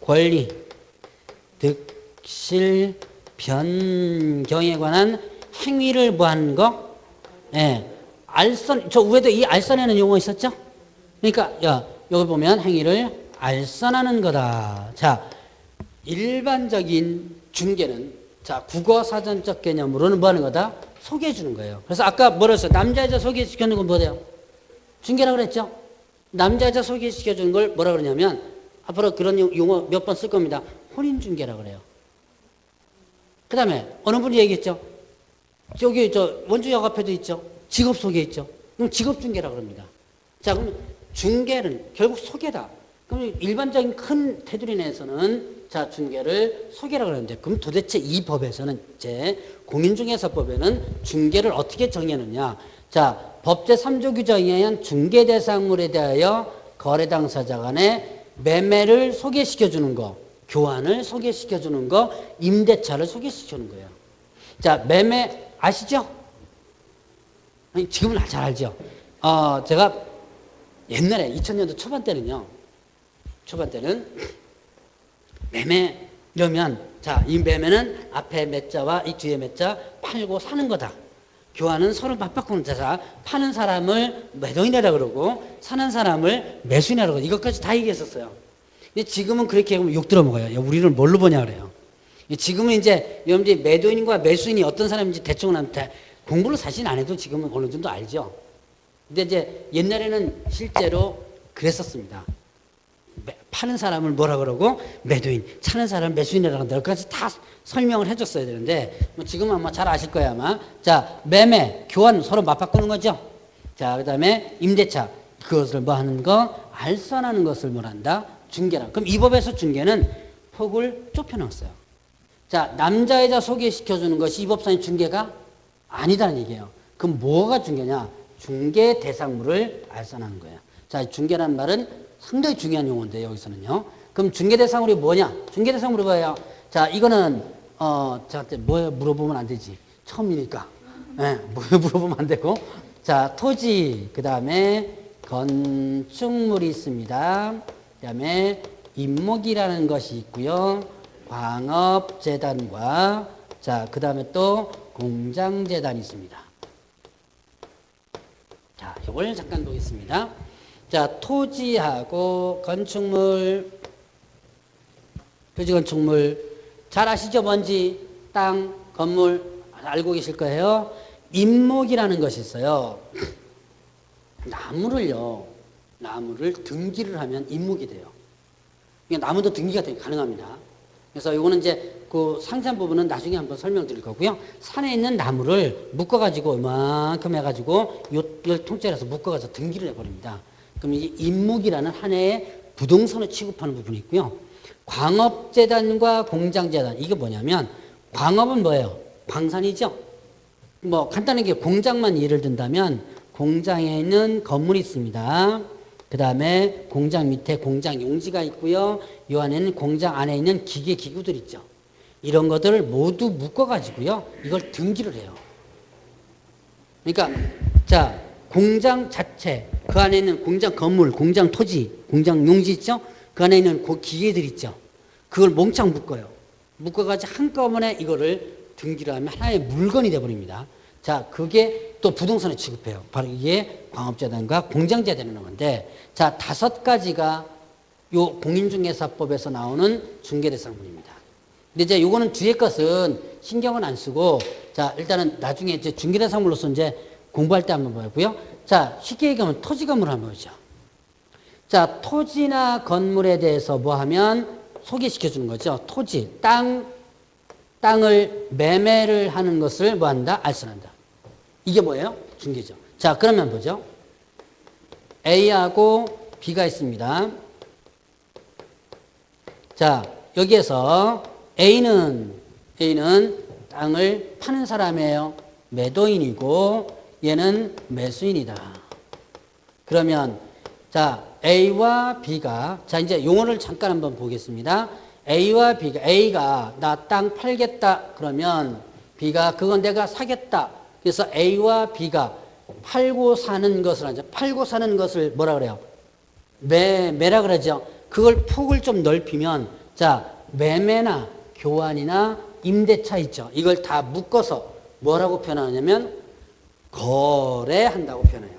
Speaker 1: 권리, 득실, 변경에 관한 행위를 뭐하는 거? 예. 알선, 저 위에도 이 알선에는 용어 있었죠? 그러니까, 여기 보면 행위를 알선하는 거다. 자, 일반적인 중개는, 국어사전적 개념으로는 뭐 하는 거다? 소개해 주는 거예요. 그래서 아까 뭐라 했어요? 남자, 여자 소개시켜주는 건 뭐예요? 중개라고 그랬죠? 남자, 여자 소개시켜주는 걸 뭐라 그러냐면, 앞으로 그런 용어 몇 번 쓸 겁니다. 혼인중개라고 그래요. 그 다음에, 어느 분이 얘기했죠? 저기 저 원주역 앞에도 있죠. 직업 소개 있죠. 그럼 직업 중개라 그럽니다. 자, 그럼 중개는 결국 소개다. 그럼 일반적인 큰 테두리 내에서는 자, 중개를 소개라 그러는데 그럼 도대체 이 법에서는 이제 공인중개사법에는 중개를 어떻게 정의하느냐? 자, 법 제3조 규정에 의한 중개 대상물에 대하여 거래 당사자 간의 매매를 소개시켜 주는 거, 교환을 소개시켜 주는 거, 임대차를 소개시켜 주는 거예요. 자, 매매 아시죠? 아니, 지금은 잘 알죠? 제가 옛날에 2000년도 초반 때는 매매 이러면 자, 이 매매는 앞에 몇 자와 이 뒤에 몇 자 팔고 사는 거다. 교환은 서로 맞바꾸는 자자. 파는 사람을 매도인이라 그러고 사는 사람을 매수인이라 그러고 이것까지 다 얘기했었어요. 근데 지금은 그렇게 하면 욕 들어먹어요. 야, 우리를 뭘로 보냐 그래요. 지금은 이제 여러분들이 매도인과 매수인이 어떤 사람인지 대충 한테 공부를 사실 안 해도 지금은 어느 정도 알죠. 근데 이제 옛날에는 실제로 그랬었습니다. 파는 사람을 뭐라 그러고 매도인, 사는 사람을 매수인이라고 한다. 여기까지 다 설명을 해줬어야 되는데 뭐 지금은 아마 잘 아실 거예요 아마. 자, 매매, 교환 서로 맞바꾸는 거죠. 자, 그 다음에 임대차 그것을 뭐 하는 거 알선하는 것을 뭘 한다? 중개라. 그럼 이 법에서 중개는 폭을 좁혀놨어요. 자, 남자 여자 소개시켜주는 것이 이 법상의 중개가 아니다는 얘기예요. 그럼 뭐가 중개냐? 중개 대상물을 알선하는 거예요. 자, 중개라는 말은 상당히 중요한 용어인데 여기서는요. 그럼 중개 대상물이 뭐냐? 중개 대상물이 뭐예요? 자, 이거는 저한테 뭐 물어보면 안 되지. 처음이니까. 네, 뭐 물어보면 안 되고. 자, 토지, 그 다음에 건축물이 있습니다. 그 다음에 임목이라는 것이 있고요. 광업재단과 자, 그 다음에 또 공장재단이 있습니다. 자, 이걸 잠깐 보겠습니다. 자, 토지하고 건축물, 토지 건축물 잘 아시죠? 뭔지 땅, 건물 알고 계실 거예요. 임목이라는 것이 있어요. 나무를 등기를 하면 임목이 돼요. 그러니까 나무도 등기가 가능합니다. 그래서 이거는 이제 그 상세한 부분은 나중에 한번 설명드릴 거고요. 산에 있는 나무를 묶어가지고 이만큼 해가지고 요 통째로서 묶어가지고 등기를 해버립니다. 그럼 이게 임목이라는 하나의 부동산을 취급하는 부분이 있고요. 광업재단과 공장재단 이게 뭐냐면 광업은 뭐예요? 광산이죠. 뭐 간단하게 공장만 예를 든다면 공장에 있는 건물이 있습니다. 그 다음에 공장 밑에 공장 용지가 있고요. 이 안에는 공장 안에 있는 기계 기구들 있죠. 이런 것들을 모두 묶어가지고요. 이걸 등기를 해요. 그러니까 자, 공장 자체 그 안에 있는 공장 건물, 공장 토지, 공장 용지 있죠. 그 안에 있는 그 기계들 있죠. 그걸 몽창 묶어요. 묶어가지고 한꺼번에 이거를 등기를 하면 하나의 물건이 돼버립니다. 자, 그게 또 부동산에 취급해요. 바로 이게 광업재단과 공장재단이라는 건데, 자, 5가지가 요 공인중개사법에서 나오는 중개대상물입니다. 근데 이제 요거는 뒤에 것은 신경은 안 쓰고, 자, 일단은 나중에 이제 중개대상물로서 이제 공부할 때 한번 보고요. 자, 쉽게 얘기하면 토지 건물 한번 보죠. 자, 토지나 건물에 대해서 뭐 하면 소개시켜 주는 거죠. 토지, 땅을 매매를 하는 것을 뭐 한다? 알선한다. 이게 뭐예요? 중개죠. 자, 그러면 보죠. A하고 B가 있습니다. 자, 여기에서 A는 땅을 파는 사람이에요. 매도인이고 얘는 매수인이다. 그러면 자, A와 B가 자, 이제 용어를 잠깐 한번 보겠습니다. A와 B가 A가 나 땅 팔겠다 그러면 B가 그건 내가 사겠다. 그래서 A와 B가 팔고 사는 것을 하죠. 팔고 사는 것을 뭐라 그래요? 매라 그러죠. 그걸 폭을 좀 넓히면 자, 매매나 교환이나 임대차 있죠. 이걸 다 묶어서 뭐라고 표현하냐면 거래한다고 표현해요.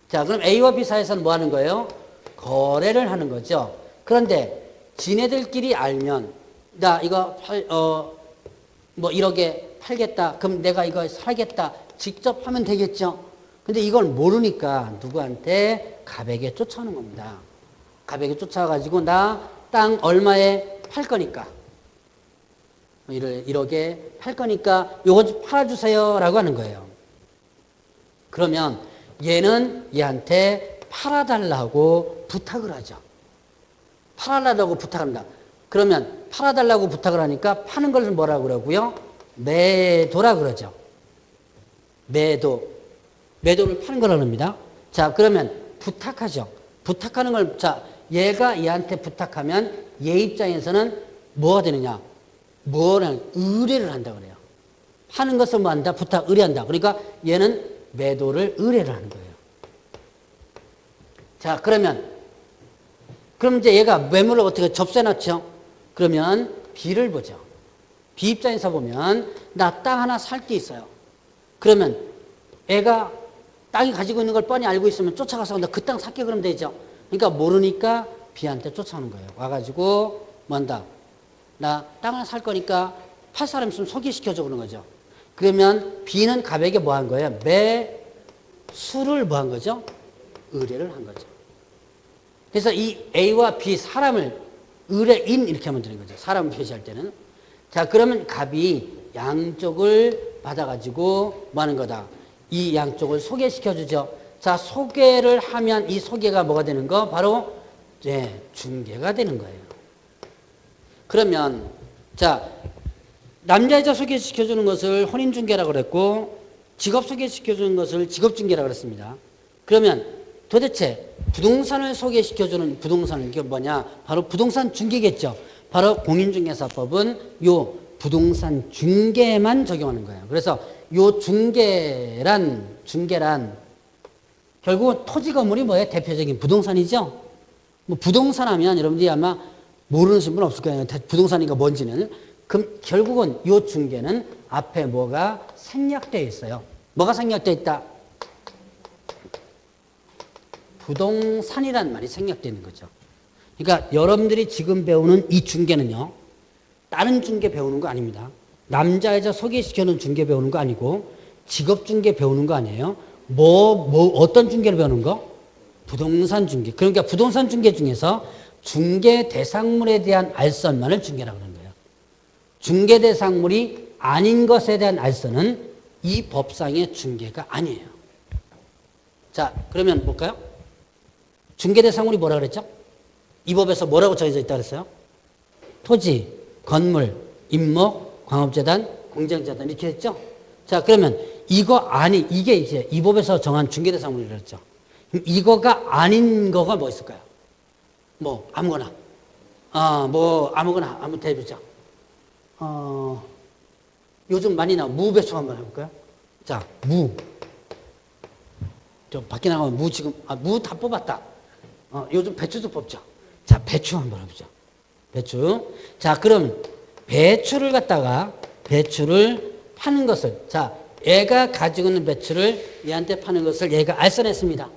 Speaker 1: 자, 그럼 A와 B 사이에서는 뭐 하는 거예요? 거래를 하는 거죠. 그런데 지네들끼리 알면 나 이거 뭐 1억에 팔겠다. 그럼 내가 이거 사겠다. 직접 하면 되겠죠. 근데 이걸 모르니까 누구한테 갑에게 쫓아오는 겁니다. 갑에게 쫓아가지고 나 땅 얼마에 팔 거니까. 이러게 할 거니까 요거 좀 팔아주세요라고 하는 거예요. 그러면 얘는 얘한테 팔아달라고 부탁을 하죠. 팔아달라고 부탁합니다. 그러면 팔아달라고 부탁을 하니까 파는 걸 뭐라고 그러고요? 매도라 그러죠. 매도를 파는 거라고 합니다. 자, 그러면 부탁하죠. 부탁하는 걸, 자, 얘가 얘한테 부탁하면 얘 입장에서는 뭐가 되느냐? 뭐라는 의뢰를 한다 그래요. 파는 것을 뭐 한다? 부탁, 의뢰한다. 그러니까 얘는 매도를 의뢰를 하는 거예요. 자, 그럼 이제 얘가 매물을 어떻게 접수해 놨죠? 그러면 B를 보죠. B 입장에서 보면 나 땅 하나 살 게 있어요. 그러면 애가 땅이 가지고 있는 걸 뻔히 알고 있으면 쫓아가서 나 그 땅 살게 그러면 되죠. 그러니까 모르니까 B한테 쫓아오는 거예요. 와가지고 뭐 한다? 나 땅 하나 살 거니까 팔 사람 있으면 소개시켜줘 그러는 거죠. 그러면 B는 가백에 뭐 한 거예요? 매수를 뭐 한 거죠? 의뢰를 한 거죠. 그래서 이 A와 B 사람을 의뢰인 이렇게 하면 되는 거죠. 사람을 표시할 때는. 자, 그러면 갑이 양쪽을 받아가지고 뭐 하는 거다? 이 양쪽을 소개시켜 주죠. 자, 소개를 하면 이 소개가 뭐가 되는 거? 바로 중개가 되는 거예요. 그러면 자, 남자 여자 소개시켜 주는 것을 혼인 중개라고 그랬고 직업 소개시켜 주는 것을 직업 중개라고 그랬습니다. 그러면 도대체 부동산을 소개시켜 주는 부동산은 이게 뭐냐? 바로 부동산 중개겠죠. 바로 공인중개사법은 요 부동산 중개만 적용하는 거예요. 그래서 요 중개란 결국 토지 건물이 뭐예요? 대표적인 부동산이죠. 뭐 부동산 하면 여러분들이 아마 모르는 분 없을 거예요. 부동산이가 뭔지는. 그럼 결국은 요 중개는 앞에 뭐가 생략되어 있어요. 뭐가 생략되어 있다? 부동산이란 말이 생략되어 있는 거죠. 그러니까 여러분들이 지금 배우는 이 중개는요. 다른 중개 배우는 거 아닙니다. 남자 여자 소개시켜놓은 중개 배우는 거 아니고 직업 중개 배우는 거 아니에요. 어떤 중개를 배우는 거? 부동산 중개. 그러니까 부동산 중개 중에서 중개 대상물에 대한 알선만을 중개라고 하는 거예요. 중개 대상물이 아닌 것에 대한 알선은 이 법상의 중개가 아니에요. 자, 그러면 볼까요? 중개 대상물이 뭐라 그랬죠? 이 법에서 뭐라고 정해져 있다고 그랬어요? 토지, 건물, 임목, 광업재단, 공정재단 이렇게 했죠? 자, 그러면 이게 이제 이 법에서 정한 중개 대상물이라고 했죠. 그럼 이거가 아닌 거가 뭐 있을까요? 뭐 아무거나. 아무거나 한번 대보죠. 요즘 많이 나온 무배수 한번 해볼까요? 자, 무. 저 밖에 나가면 무 지금 무 다 뽑았다. 요즘 배추도 뽑죠. 자, 배추 한번 해보죠. 배추. 자, 그럼 배추를 파는 것을, 자, 얘가 가지고 있는 배추를 얘한테 파는 것을 얘가 알선했습니다.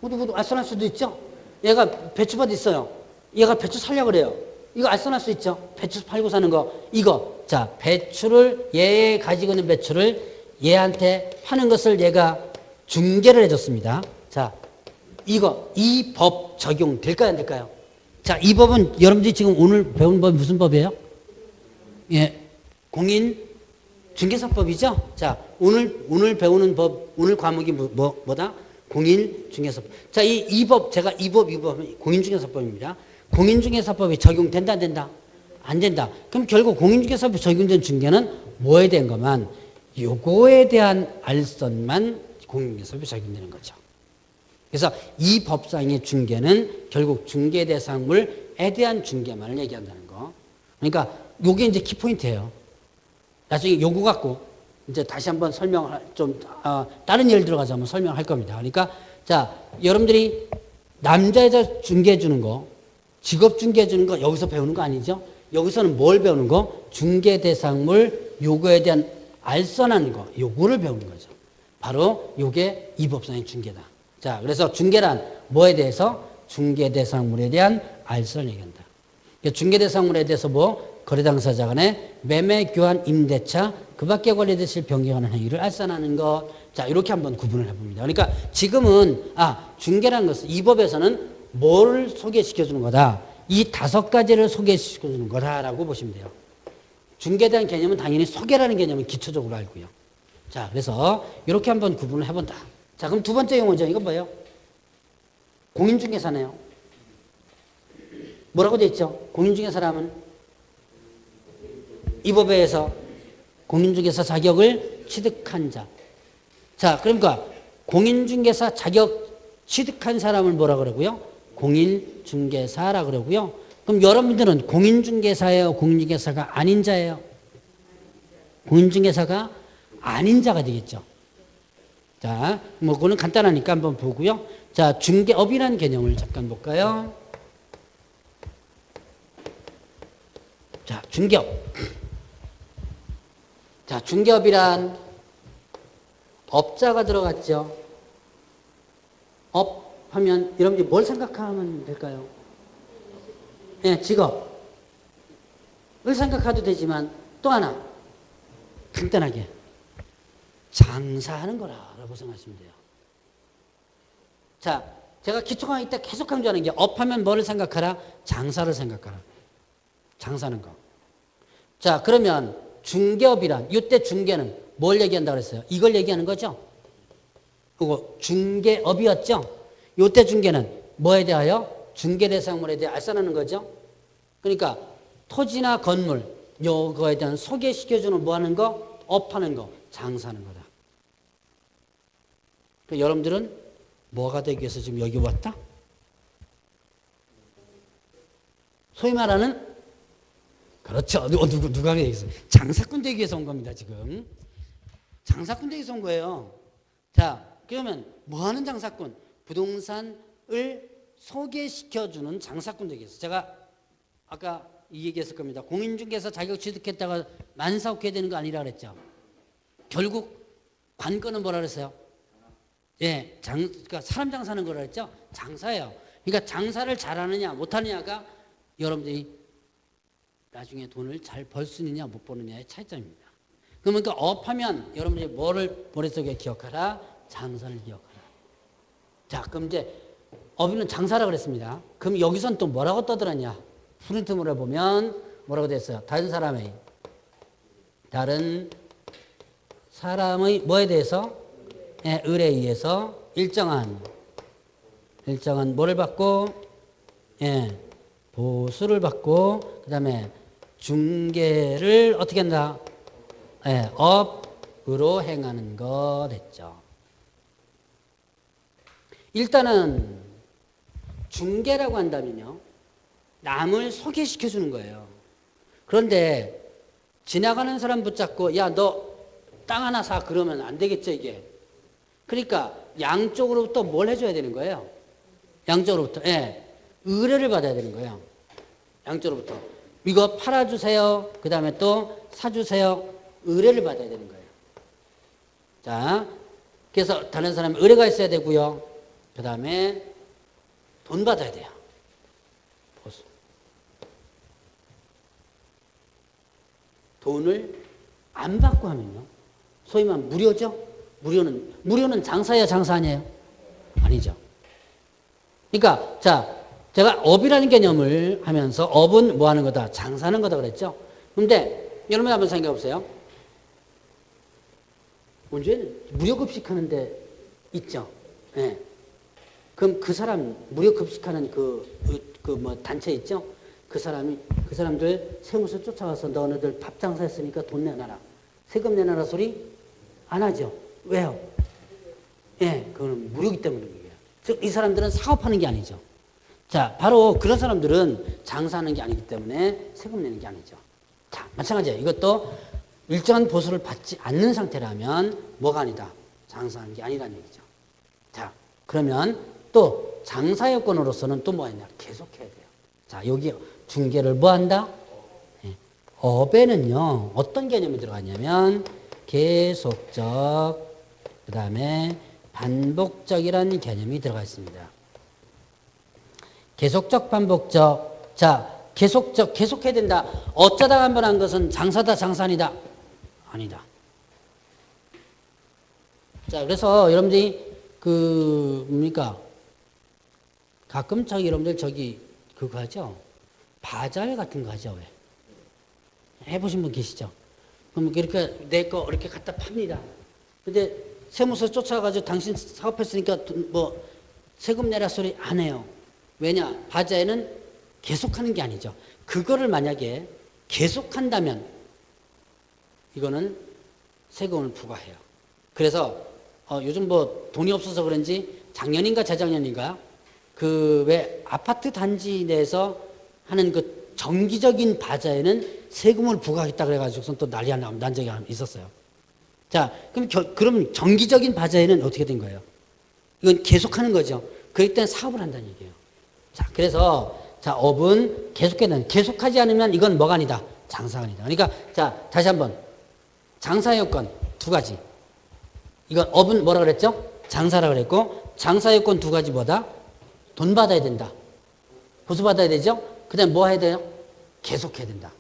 Speaker 1: 우두부두 알선할 수도 있죠. 얘가 배추밭 있어요. 얘가 배추 살려고 그래요. 이거 알선할 수 있죠. 배추 팔고 사는 거. 이거. 자, 얘 가지고 있는 배추를 얘한테 파는 것을 얘가 중개를 해줬습니다. 자, 이 법 적용될까요, 안 될까요? 자, 이 법은 여러분들이 지금 오늘 배운 법이 무슨 법이에요? 예, 공인중개사법이죠? 자, 오늘 배우는 법, 오늘 과목이 뭐다? 공인중개사법. 자, 이 법, 제가 이 법, 공인중개사법입니다. 공인중개사법이 적용된다, 안 된다? 안 된다. 그럼 결국 공인중개사법이 적용된 중개는 뭐에 대한 것만? 요거에 대한 알선만 공인중개사법이 적용되는 거죠. 그래서 이 법상의 중개는 결국 중개 대상물에 대한 중개만을 얘기한다는 거. 그러니까 요게 이제 키포인트예요. 나중에 요거 갖고 이제 다시 한번 다른 예를 들어가서 한번 설명할 겁니다. 그러니까 자, 여러분들이 남자 여자 중개 주는 거, 직업 중개 주는 거 여기서 배우는 거 아니죠? 여기서는 뭘 배우는 거? 중개 대상물 요거에 대한 알선하는 거, 요거를 배우는 거죠. 바로 요게 이 법상의 중개다. 자, 그래서 중개란 뭐에 대해서? 중개 대상물에 대한 알선을 얘기한다. 중개 대상물에 대해서 거래 당사자 간의 매매, 교환, 임대차, 그 밖에 관련되실 변경하는 행위를 알선하는 것. 자, 이렇게 한번 구분을 해봅니다. 그러니까 지금은, 중개라는 것은 이 법에서는 뭘 소개시켜 주는 거다? 이 5가지를 소개시켜 주는 거다라고 보시면 돼요. 중개에 대한 개념은 당연히 소개라는 개념은 기초적으로 알고요. 자, 그래서 이렇게 한번 구분을 해본다. 자, 그럼 두 번째 용어죠. 이건 뭐예요? 공인중개사네요. 뭐라고 돼 있죠? 공인중개사라면 이 법에서 공인중개사 자격을 취득한 자. 자, 그러니까 공인중개사 자격 취득한 사람을 뭐라 그러고요? 공인중개사라 그러고요. 그럼 여러분들은 공인중개사예요? 공인중개사가 아닌 자예요? 공인중개사가 아닌 자가 되겠죠. 자, 뭐 그거는 간단하니까 한번 보고요. 자, 중개업이라는 개념을 잠깐 볼까요? 자, 중개업. 자, 중개업이란 업자가 들어갔죠. 업 하면 여러분들이 뭘 생각하면 될까요? 네, 직업을 생각해도 되지만 또 하나 간단하게 장사하는 거라고 생각하시면 돼요. 자, 제가 기초 강의 때 계속 강조하는 게 업하면 뭐를 생각하라? 장사를 생각하라. 장사하는 거. 자, 그러면 중개업이란 이때 중개는 뭘 얘기한다고 그랬어요? 이걸 얘기하는 거죠? 그거 중개업이었죠? 이때 중개는 뭐에 대하여? 중개 대상물에 대해 알선하는 거죠? 그러니까 토지나 건물 요거에 대한 소개시켜주는 뭐 하는 거? 업하는 거, 장사하는 거다. 그러니까 여러분들은 뭐가 되기 위해서 지금 여기 왔다? 소위 말하는 그렇죠. 누가 얘기했어요? 장사꾼 되기 위해서 온 겁니다, 지금. 장사꾼 되기 위해서 온 거예요. 자, 그러면 뭐 하는 장사꾼? 부동산을 소개시켜주는 장사꾼 되기 위해서. 제가 아까 이 얘기했을 겁니다. 공인중개사 자격 취득했다가 만사옥해야 되는 거 아니라 그랬죠. 결국 관건은 뭐라 그랬어요? 예, 그러니까 사람 장사하는 거라 그랬죠. 장사예요. 그러니까 장사를 잘하느냐 못하느냐가 여러분들이 나중에 돈을 잘 벌 수 있느냐 못 버느냐의 차이점입니다. 그러니까 업하면 여러분들이 뭐를 머릿속에 기억하라? 장사를 기억하라. 자, 그럼 이제 업이는 장사라 그랬습니다. 그럼 여기선 또 뭐라고 떠들었냐? 프린트물에 보면 뭐라고 됐어요? 다른 사람의 뭐에 대해서? 예, 을에 의해서 일정한 뭐를 받고? 예, 보수를 받고, 그 다음에 중개를 어떻게 한다? 예, 업으로 행하는 거 됐죠. 일단은 중개라고 한다면요, 남을 소개시켜 주는 거예요. 그런데 지나가는 사람 붙잡고 야, 너 땅 하나 사 그러면 안 되겠죠, 이게. 그러니까 양쪽으로부터 뭘 해줘야 되는 거예요? 양쪽으로부터, 예, 의뢰를 받아야 되는 거예요. 양쪽으로부터. 이거 팔아주세요. 그 다음에 또 사주세요. 의뢰를 받아야 되는 거예요. 자, 그래서 다른 사람이 의뢰가 있어야 되고요. 그 다음에 돈 받아야 돼요. 보수. 돈을 안 받고 하면요, 소위 말하면 무료죠? 무료는 장사야, 장사 아니에요? 아니죠. 그러니까, 자, 제가 업이라는 개념을 하면서 업은 뭐 하는 거다? 장사하는 거다 그랬죠? 근데 여러분 한번 생각해 보세요. 문제는 무료급식하는 데 있죠? 예. 그럼 그 사람, 무료급식하는 뭐 단체 있죠? 그 사람들 세무서 쫓아가서 너네들 밥 장사했으니까 돈 내놔라. 세금 내놔라 소리 안 하죠? 왜요? 예, 그거는 무료기 때문인 거예요. 즉, 이 사람들은 사업하는 게 아니죠. 자, 바로 그런 사람들은 장사하는 게 아니기 때문에 세금 내는 게 아니죠. 자, 마찬가지예요. 이것도 일정한 보수를 받지 않는 상태라면 뭐가 아니다? 장사하는 게 아니라는 얘기죠. 자, 그러면 또 장사 여건으로서는 또 뭐 했냐? 계속해야 돼요. 자, 여기 중개를 뭐 한다? 예. 업에는요, 어떤 개념이 들어가냐면 계속적, 그 다음에 반복적이라는 개념이 들어가 있습니다. 계속적, 반복적. 자, 계속적, 계속해야 된다. 어쩌다 한 번 한 것은 장사다, 장사 아니다? 아니다. 자, 그래서 여러분들이 뭡니까? 가끔 여러분들 그거 하죠? 바잘 같은 거 하죠, 왜? 해보신 분 계시죠? 그럼 이렇게 내 거 이렇게 갖다 팝니다. 근데 세무서 쫓아가지고 당신 사업했으니까 뭐 세금 내라 소리 안 해요. 왜냐? 바자회는 계속하는 게 아니죠. 그거를 만약에 계속한다면 이거는 세금을 부과해요. 그래서 요즘 뭐 돈이 없어서 그런지 작년인가 재작년인가 그 왜 아파트 단지 내에서 하는 그 정기적인 바자회는 세금을 부과하겠다 그래가지고선 또 난리 난 적이 있었어요. 자, 그럼 정기적인 바자회는 어떻게 된 거예요? 이건 계속하는 거죠. 그럴 땐 사업을 한다는 얘기예요. 자, 그래서 자, 업은 계속하지 않으면 이건 뭐가 아니다? 장사가 아니다. 그러니까 자, 다시 한번 장사 요건 두 가지. 이건 업은 뭐라 그랬죠? 장사라 그랬고 장사 요건 두 가지 뭐다? 돈 받아야 된다. 보수 받아야 되죠? 그다음 뭐 해야 돼요? 계속해야 된다.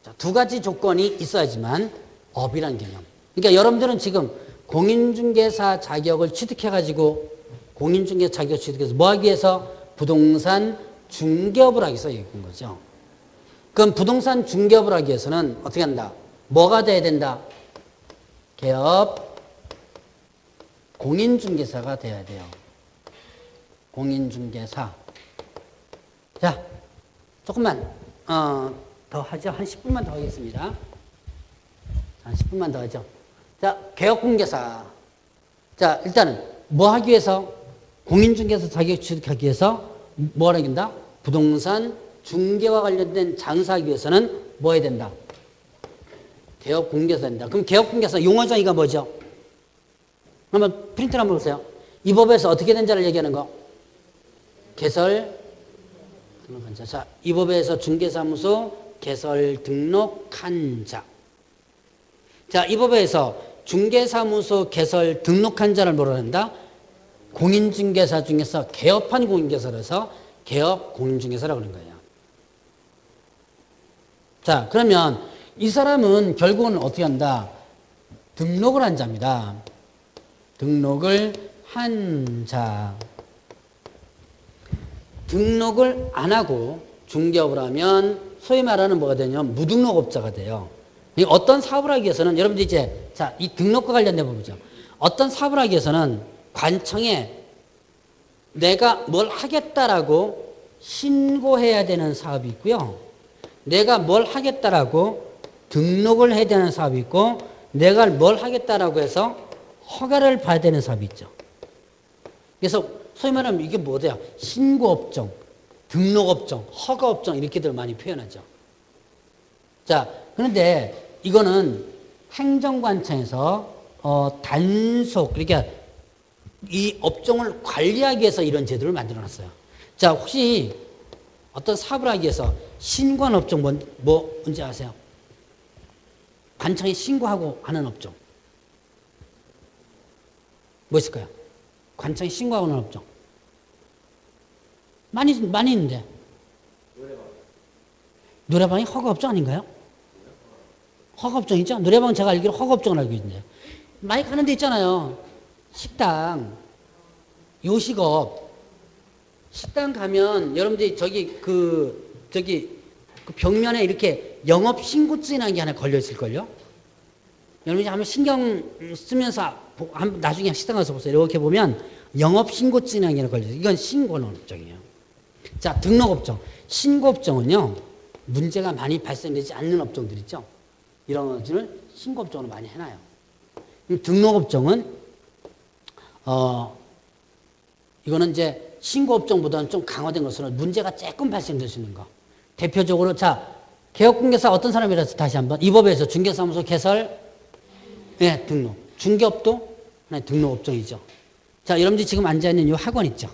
Speaker 1: 자, 두 가지 조건이 있어야지만 업이라는 개념. 그러니까 여러분들은 지금 공인중개사 자격을 취득해가지고 공인중개사 자격을 취득해서 뭐 하기 위해서? 부동산 중개업을 하기 위해서 얘기한 거죠. 그럼 부동산 중개업을 하기 위해서는 어떻게 한다? 뭐가 돼야 된다? 개업 공인중개사가 돼야 돼요. 공인중개사. 자, 조금만 더 하죠. 한 10분만 더 하겠습니다. 한 10분만 더 하죠. 자, 개업공개사. 자, 일단은 뭐 하기 위해서? 공인중개사 자격 취득하기 위해서 뭐 하게 된다? 부동산 중개와 관련된 장사하기 위해서는 뭐 해야 된다? 개업공개사 된다. 그럼 개업공개사 용어정의가 뭐죠? 한번 프린트를 한번 보세요. 이 법에서 어떻게 된 자를 얘기하는 거? 개설 등록한 자. 자, 이 법에서 중개사무소 개설 등록한 자. 자, 이 법에서 중개사무소 개설 등록한 자를 뭐라 한다? 공인중개사 중에서 개업한 공인중개사라서 개업 공인중개사라고 그러는 거예요. 자, 그러면 이 사람은 결국은 어떻게 한다? 등록을 한 자입니다. 등록을 한 자. 등록을 안 하고 중개업을 하면 소위 말하는 뭐가 되냐면 무등록업자가 돼요. 어떤 사업을 하기 위해서는 여러분들 이제 자, 이 등록과 관련된 부분이죠. 어떤 사업을 하기 위해서는 관청에 내가 뭘 하겠다라고 신고해야 되는 사업이 있고요. 내가 뭘 하겠다라고 등록을 해야 되는 사업이 있고 내가 뭘 하겠다라고 해서 허가를 봐야 되는 사업이 있죠. 그래서 소위 말하면 이게 뭐예요? 신고업종, 등록업종, 허가업종 이렇게들 많이 표현하죠. 자, 그런데 이거는 행정관청에서 단속, 그러니까 이 업종을 관리하기 위해서 이런 제도를 만들어 놨어요. 자, 혹시 어떤 사업을 하기 위해서 신고한 업종 뭔지 아세요? 관청에 신고하고 하는 업종. 뭐 있을까요? 관청에 신고하고 하는 업종. 많이 있는데. 노래방이 허가업종 아닌가요? 허가업종이죠? 노래방 제가 알기로 허가업종을 알고 있는데. 많이 가는 데 있잖아요. 식당, 요식업. 식당 가면 여러분들이 그 벽면에 이렇게 영업신고증이라는 게 하나 걸려있을걸요? 여러분이 한번 신경 쓰면서 나중에 식당 가서 보세요. 이렇게 보면 영업신고증이라는 게 하나 걸려있어요. 이건 신고업종이에요. 자, 등록업종. 신고업종은요, 문제가 많이 발생되지 않는 업종들 있죠? 이런 것들을 신고업종으로 많이 해놔요. 등록업종은, 이거는 이제 신고업종보다는 좀 강화된 것으로 문제가 조금 발생될 수 있는 거. 대표적으로, 자, 개업공개사 어떤 사람이라서 다시 한번. 이 법에서 중개사무소 개설, 네, 등록. 중개업도 하나의 등록업종이죠. 자, 여러분들이 지금 앉아있는 이 학원 있죠?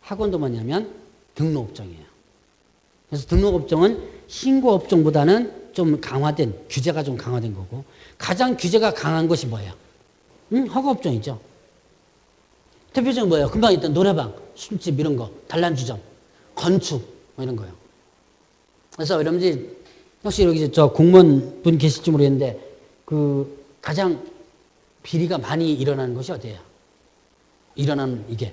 Speaker 1: 학원도 뭐냐면 등록업종이에요. 그래서 등록업종은 신고업종보다는 좀 강화된, 규제가 좀 강화된 거고, 가장 규제가 강한 것이 뭐예요? 허가업종이죠. 대표적인 뭐예요? 금방 있던 노래방, 술집 이런 거, 단란주점, 건축 뭐 이런 거요. 그래서 여러분들이 혹시 여기 저 공무원 분 계실지 모르겠는데 그 가장 비리가 많이 일어나는 곳이 어디예요? 일어나는 이게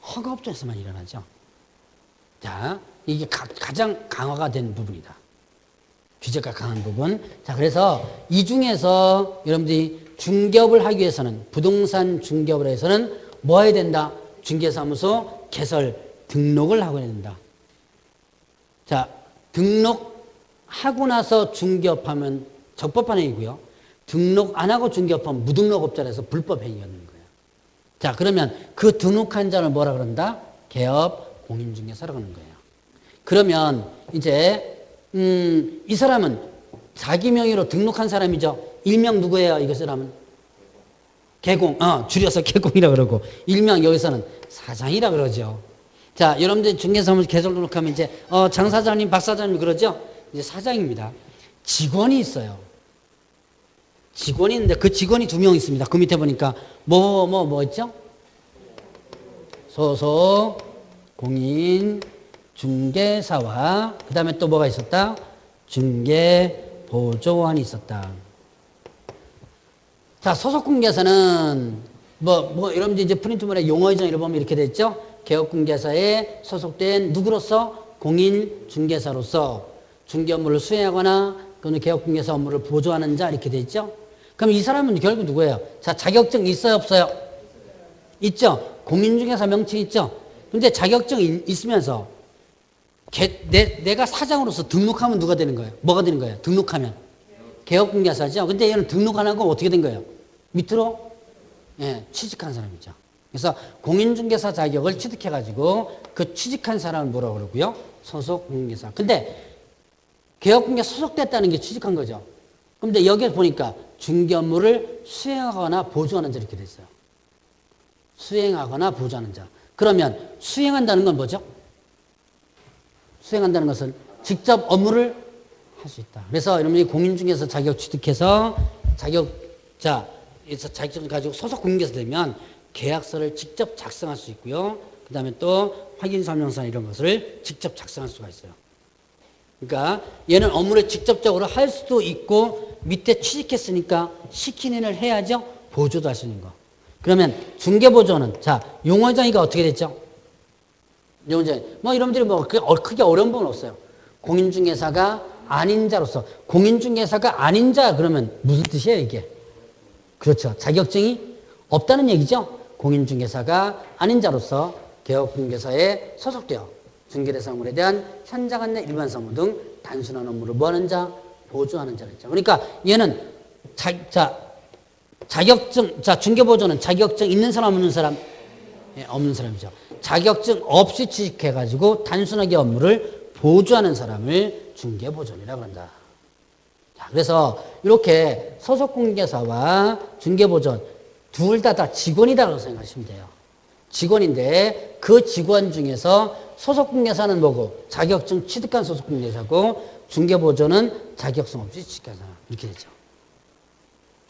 Speaker 1: 허가업종에서만 일어나죠. 자, 이게 가장 강화가 된 부분이다. 규제가 강한 부분. 자, 그래서 이 중에서 여러분들이 중개업을 하기 위해서는, 부동산 중개업을 해서는 뭐 해야 된다? 중개사무소 개설 등록을 하고 해야 된다. 자, 등록하고 나서 중개업하면 적법한 행위고요. 등록 안 하고 중개업하면 무등록업자라서 불법 행위가 되는 거예요. 자, 그러면 그 등록한 자를 뭐라 그런다? 개업 공인중개사라고 하는 거예요. 그러면 이제 이 사람은 자기 명의로 등록한 사람이죠. 일명 누구예요? 이 사람은 개공, 줄여서 개공이라 그러고, 일명 여기서는 사장이라 그러죠. 자, 여러분들 중개사무소 개설 등록하면 이제 장 사장님, 박 사장님 그러죠. 이제 사장입니다. 직원이 있어요. 직원이 있는데 그 직원이 2명 있습니다. 그 밑에 보니까 뭐 있죠? 소속 공인 중개사와 그 다음에 또 뭐가 있었다? 중개보조원이 있었다. 자, 소속공개사는 여러분들 이제 프린트물에 용어의정 이런 보면 이렇게 돼 있죠? 개업공개사에 소속된 누구로서? 공인중개사로서 중개 업무를 수행하거나 또는 개업공개사 업무를 보조하는 자 이렇게 돼 있죠? 그럼 이 사람은 결국 누구예요? 자, 자격증 있어요, 없어요? 있죠? 공인중개사 명칭 있죠? 근데 자격증이 있으면서 내가 사장으로서 등록하면 누가 되는 거예요? 뭐가 되는 거예요? 등록하면 개업공개사죠. 근데 얘는 등록 안 하고 어떻게 된 거예요? 밑으로 취직한 사람이죠. 그래서 공인중개사 자격을 취득해가지고 그 취직한 사람을 뭐라고 그러고요? 소속 공인중개사. 근데 개업공개사 소속됐다는 게 취직한 거죠. 근데 여기에 보니까 중개 업무를 수행하거나 보조하는 자 이렇게 돼 있어요. 수행하거나 보조하는 자. 그러면 수행한다는 건 뭐죠? 수행한다는 것은 직접 업무를 할 수 있다. 그래서 여러분이 공인중개사 자격 취득해서 자격증을 가지고 소속 공인중개사 되면 계약서를 직접 작성할 수 있고요. 그 다음에 또 확인설명서 이런 것을 직접 작성할 수가 있어요. 그러니까 얘는 업무를 직접적으로 할 수도 있고 밑에 취직했으니까 시키는 일을 해야죠. 보조도 할 수 있는 거. 그러면 중개보조는 용어정의가 어떻게 됐죠? 용어정의. 여러분들이 크게 어려운 부분은 없어요. 공인중개사가 아닌 자로서. 공인중개사가 아닌 자 그러면 무슨 뜻이에요 이게? 그렇죠. 자격증이 없다는 얘기죠. 공인중개사가 아닌 자로서 개업공개사에 소속되어 중개대상 업무에 대한 현장 안내, 일반 사무 등 단순한 업무를 뭐하는 자? 보조하는 자를 했죠. 그러니까 얘는 자격증, 중개보조는 자격증 있는 사람 없는 사람? 없는 사람이죠. 자격증 없이 취직해가지고 단순하게 업무를 보조하는 사람을 중개보조원이라고 한다. 자, 그래서 이렇게 소속공개사와 중개보조원 둘 다 직원이라고 생각하시면 돼요. 직원인데 그 직원 중에서 소속공개사는 뭐고? 자격증 취득한 소속공개사고 중개보조는 자격증 없이 취득한 사람. 이렇게 되죠.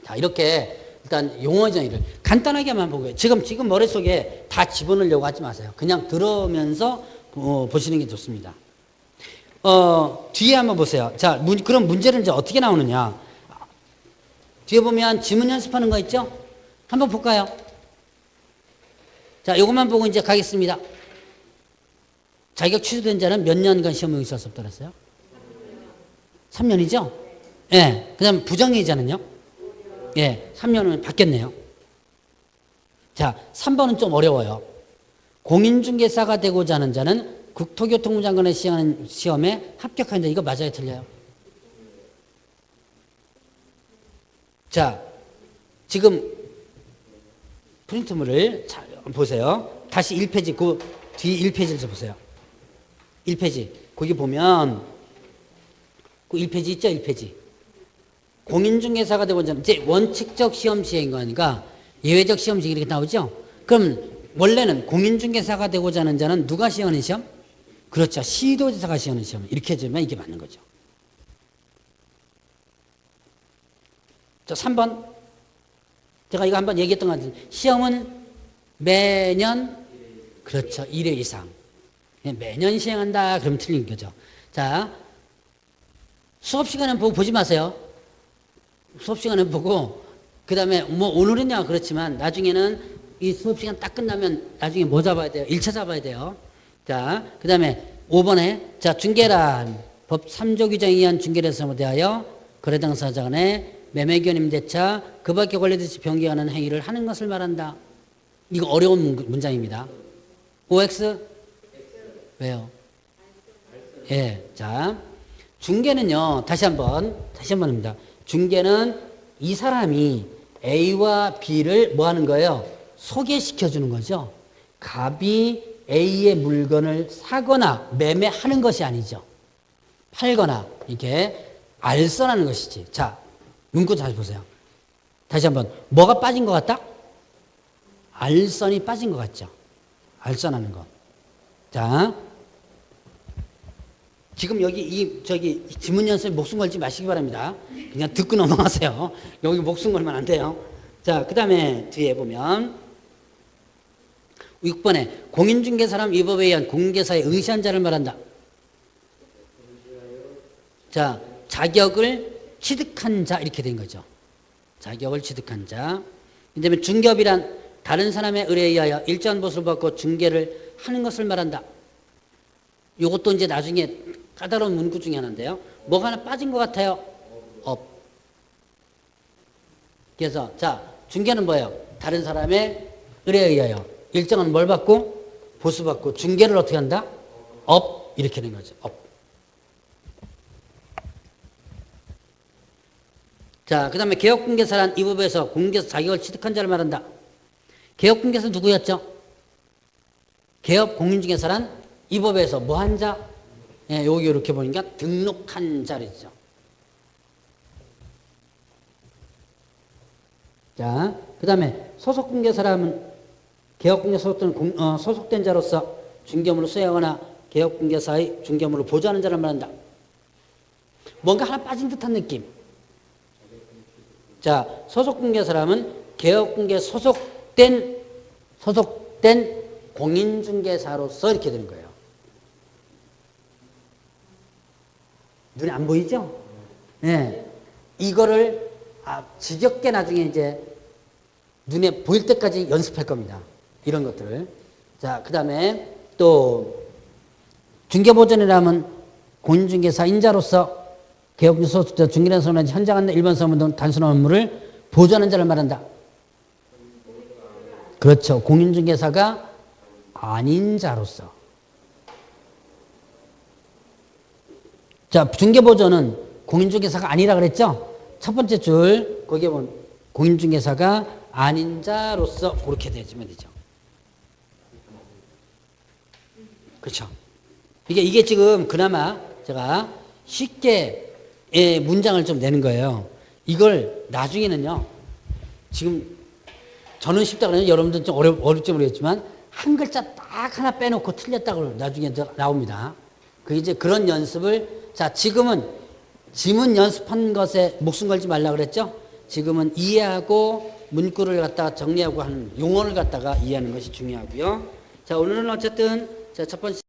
Speaker 1: 자, 이렇게 일단 용어정의를 간단하게만 보고요. 지금 머릿속에 다 집어넣으려고 하지 마세요. 그냥 들으면서 보시는 게 좋습니다. 뒤에 한번 보세요. 자, 그럼 문제는 이제 어떻게 나오느냐. 뒤에 보면 지문 연습하는 거 있죠? 한번 볼까요? 자, 이것만 보고 이제 가겠습니다. 자격 취소된 자는 몇 년간 시험을 있을 수 없다 그랬어요? 3년이죠? 예. 그 다음 부정예자는요? 예. 3년은 바뀌었네요. 자, 3번은 좀 어려워요. 공인중개사가 되고자 하는 자는 국토교통부 장관의 시행하는 시험에 합격한 자. 이거 맞아요? 틀려요? 자, 지금 프린트물을 잘 보세요. 다시 1페이지, 그 뒤 1페이지에서 보세요. 1페이지. 거기 보면, 그 1페이지 있죠? 1페이지. 공인중개사가 되고자 하는, 이제 원칙적 시험 시행관과 예외적 시험 시행이 이렇게 나오죠? 그럼 원래는 공인중개사가 되고자 하는 자는 누가 시행하는 시험? 그렇죠. 시도지사가 시행하는 시험. 이렇게 해주면 이게 맞는 거죠. 자, 3번. 제가 이거 한번 얘기했던 것 같은데, 시험은 매년, 그렇죠. 1회 이상. 매년 시행한다. 그러면 틀린 거죠. 자, 수업 시간은 보지 마세요. 수업 시간은 보고, 그 다음에 오늘은요, 그렇지만, 나중에는 이 수업 시간 딱 끝나면 나중에 뭐 잡아야 돼요? 1차 잡아야 돼요. 자, 그 다음에 5번에, 자, 중개란. 법 3조 규정에 의한 중개대상에 대하여 거래 당사자 간의 매매기원 임대차 그 밖에 관련돼서 변경하는 행위를 하는 것을 말한다. 이거 어려운 문장입니다. OX? 왜요? 예. 자, 중개는요, 다시 한번 합니다. 중개는 이 사람이 A와 B를 뭐 하는 거예요? 소개시켜 주는 거죠. 갑이 A의 물건을 사거나 매매하는 것이 아니죠. 팔거나 이렇게 알선하는 것이지. 자, 문구 다시 보세요. 다시 한번. 뭐가 빠진 것 같다? 알선이 빠진 것 같죠. 알선하는 것. 자, 지금 여기 지문 연습에 목숨 걸지 마시기 바랍니다. 그냥 듣고 넘어가세요. 여기 목숨 걸면 안 돼요. 자, 그 다음에 뒤에 보면 6번에 공인중개사람 위법에 의한 공개사의 응시한 자를 말한다. 자, 자격을 취득한 자 이렇게 된 거죠. 자격을 취득한 자. 그다음에 중개업이란 다른 사람의 의뢰에 의하여 일정한 보수를 받고 중개를 하는 것을 말한다. 이것도 이제 나중에 까다로운 문구 중에 하나인데요. 뭐가 하나 빠진 것 같아요? 업. 그래서 자, 중개는 뭐예요? 다른 사람의 의뢰에 의하여 일정한 뭘 받고 보수 받고 중개를 어떻게 한다? 업 이렇게 된 거죠. 업. 자, 그 다음에 개업공개사란 이 법에서 공개사 자격을 취득한 자를 말한다. 개업공개사 누구였죠? 개업공인중개사란 이 법에서 뭐 한 자? 예, 여기 이렇게 보니까 등록한 자리죠. 자, 그 다음에 소속공개사람은 개업공개 소속된 자로서 중개물을 수행하거나 개업공개사의 중개물을 보조하는 자를 말한다. 뭔가 하나 빠진 듯한 느낌. 자, 소속공개사람은 개업공개 소속된 공인중개사로서 이렇게 되는 거예요. 눈에 안 보이죠? 네. 이거를 지겹게 나중에 이제 눈에 보일 때까지 연습할 겁니다. 이런 것들을. 자, 그 다음에 또 중개보전이라면 공인중개사 인자로서 개업소득자 중개단서나 현장 안내 일반 사무 등 단순한 업무를 보조하는 자를 말한다. 그렇죠. 공인중개사가 아닌 자로서. 자, 중개보조는 공인중개사가 아니라 그랬죠? 첫 번째 줄, 거기에 보면 공인중개사가 아닌 자로서 그렇게 되시면 되죠. 그렇죠. 이게 지금 그나마 제가 쉽게 문장을 좀 내는 거예요. 이걸 나중에는요, 지금 저는 쉽다 그러면 여러분들 좀 어렵지 모르겠지만, 한 글자 딱 하나 빼놓고 틀렸다고 나중에 나옵니다. 이제 그런 연습을, 자, 지금은 지문 연습한 것에 목숨 걸지 말라 그랬죠? 지금은 이해하고 문구를 갖다가 정리하고 하는 용어를 갖다가 이해하는 것이 중요하고요. 자, 오늘은 어쨌든 첫 번째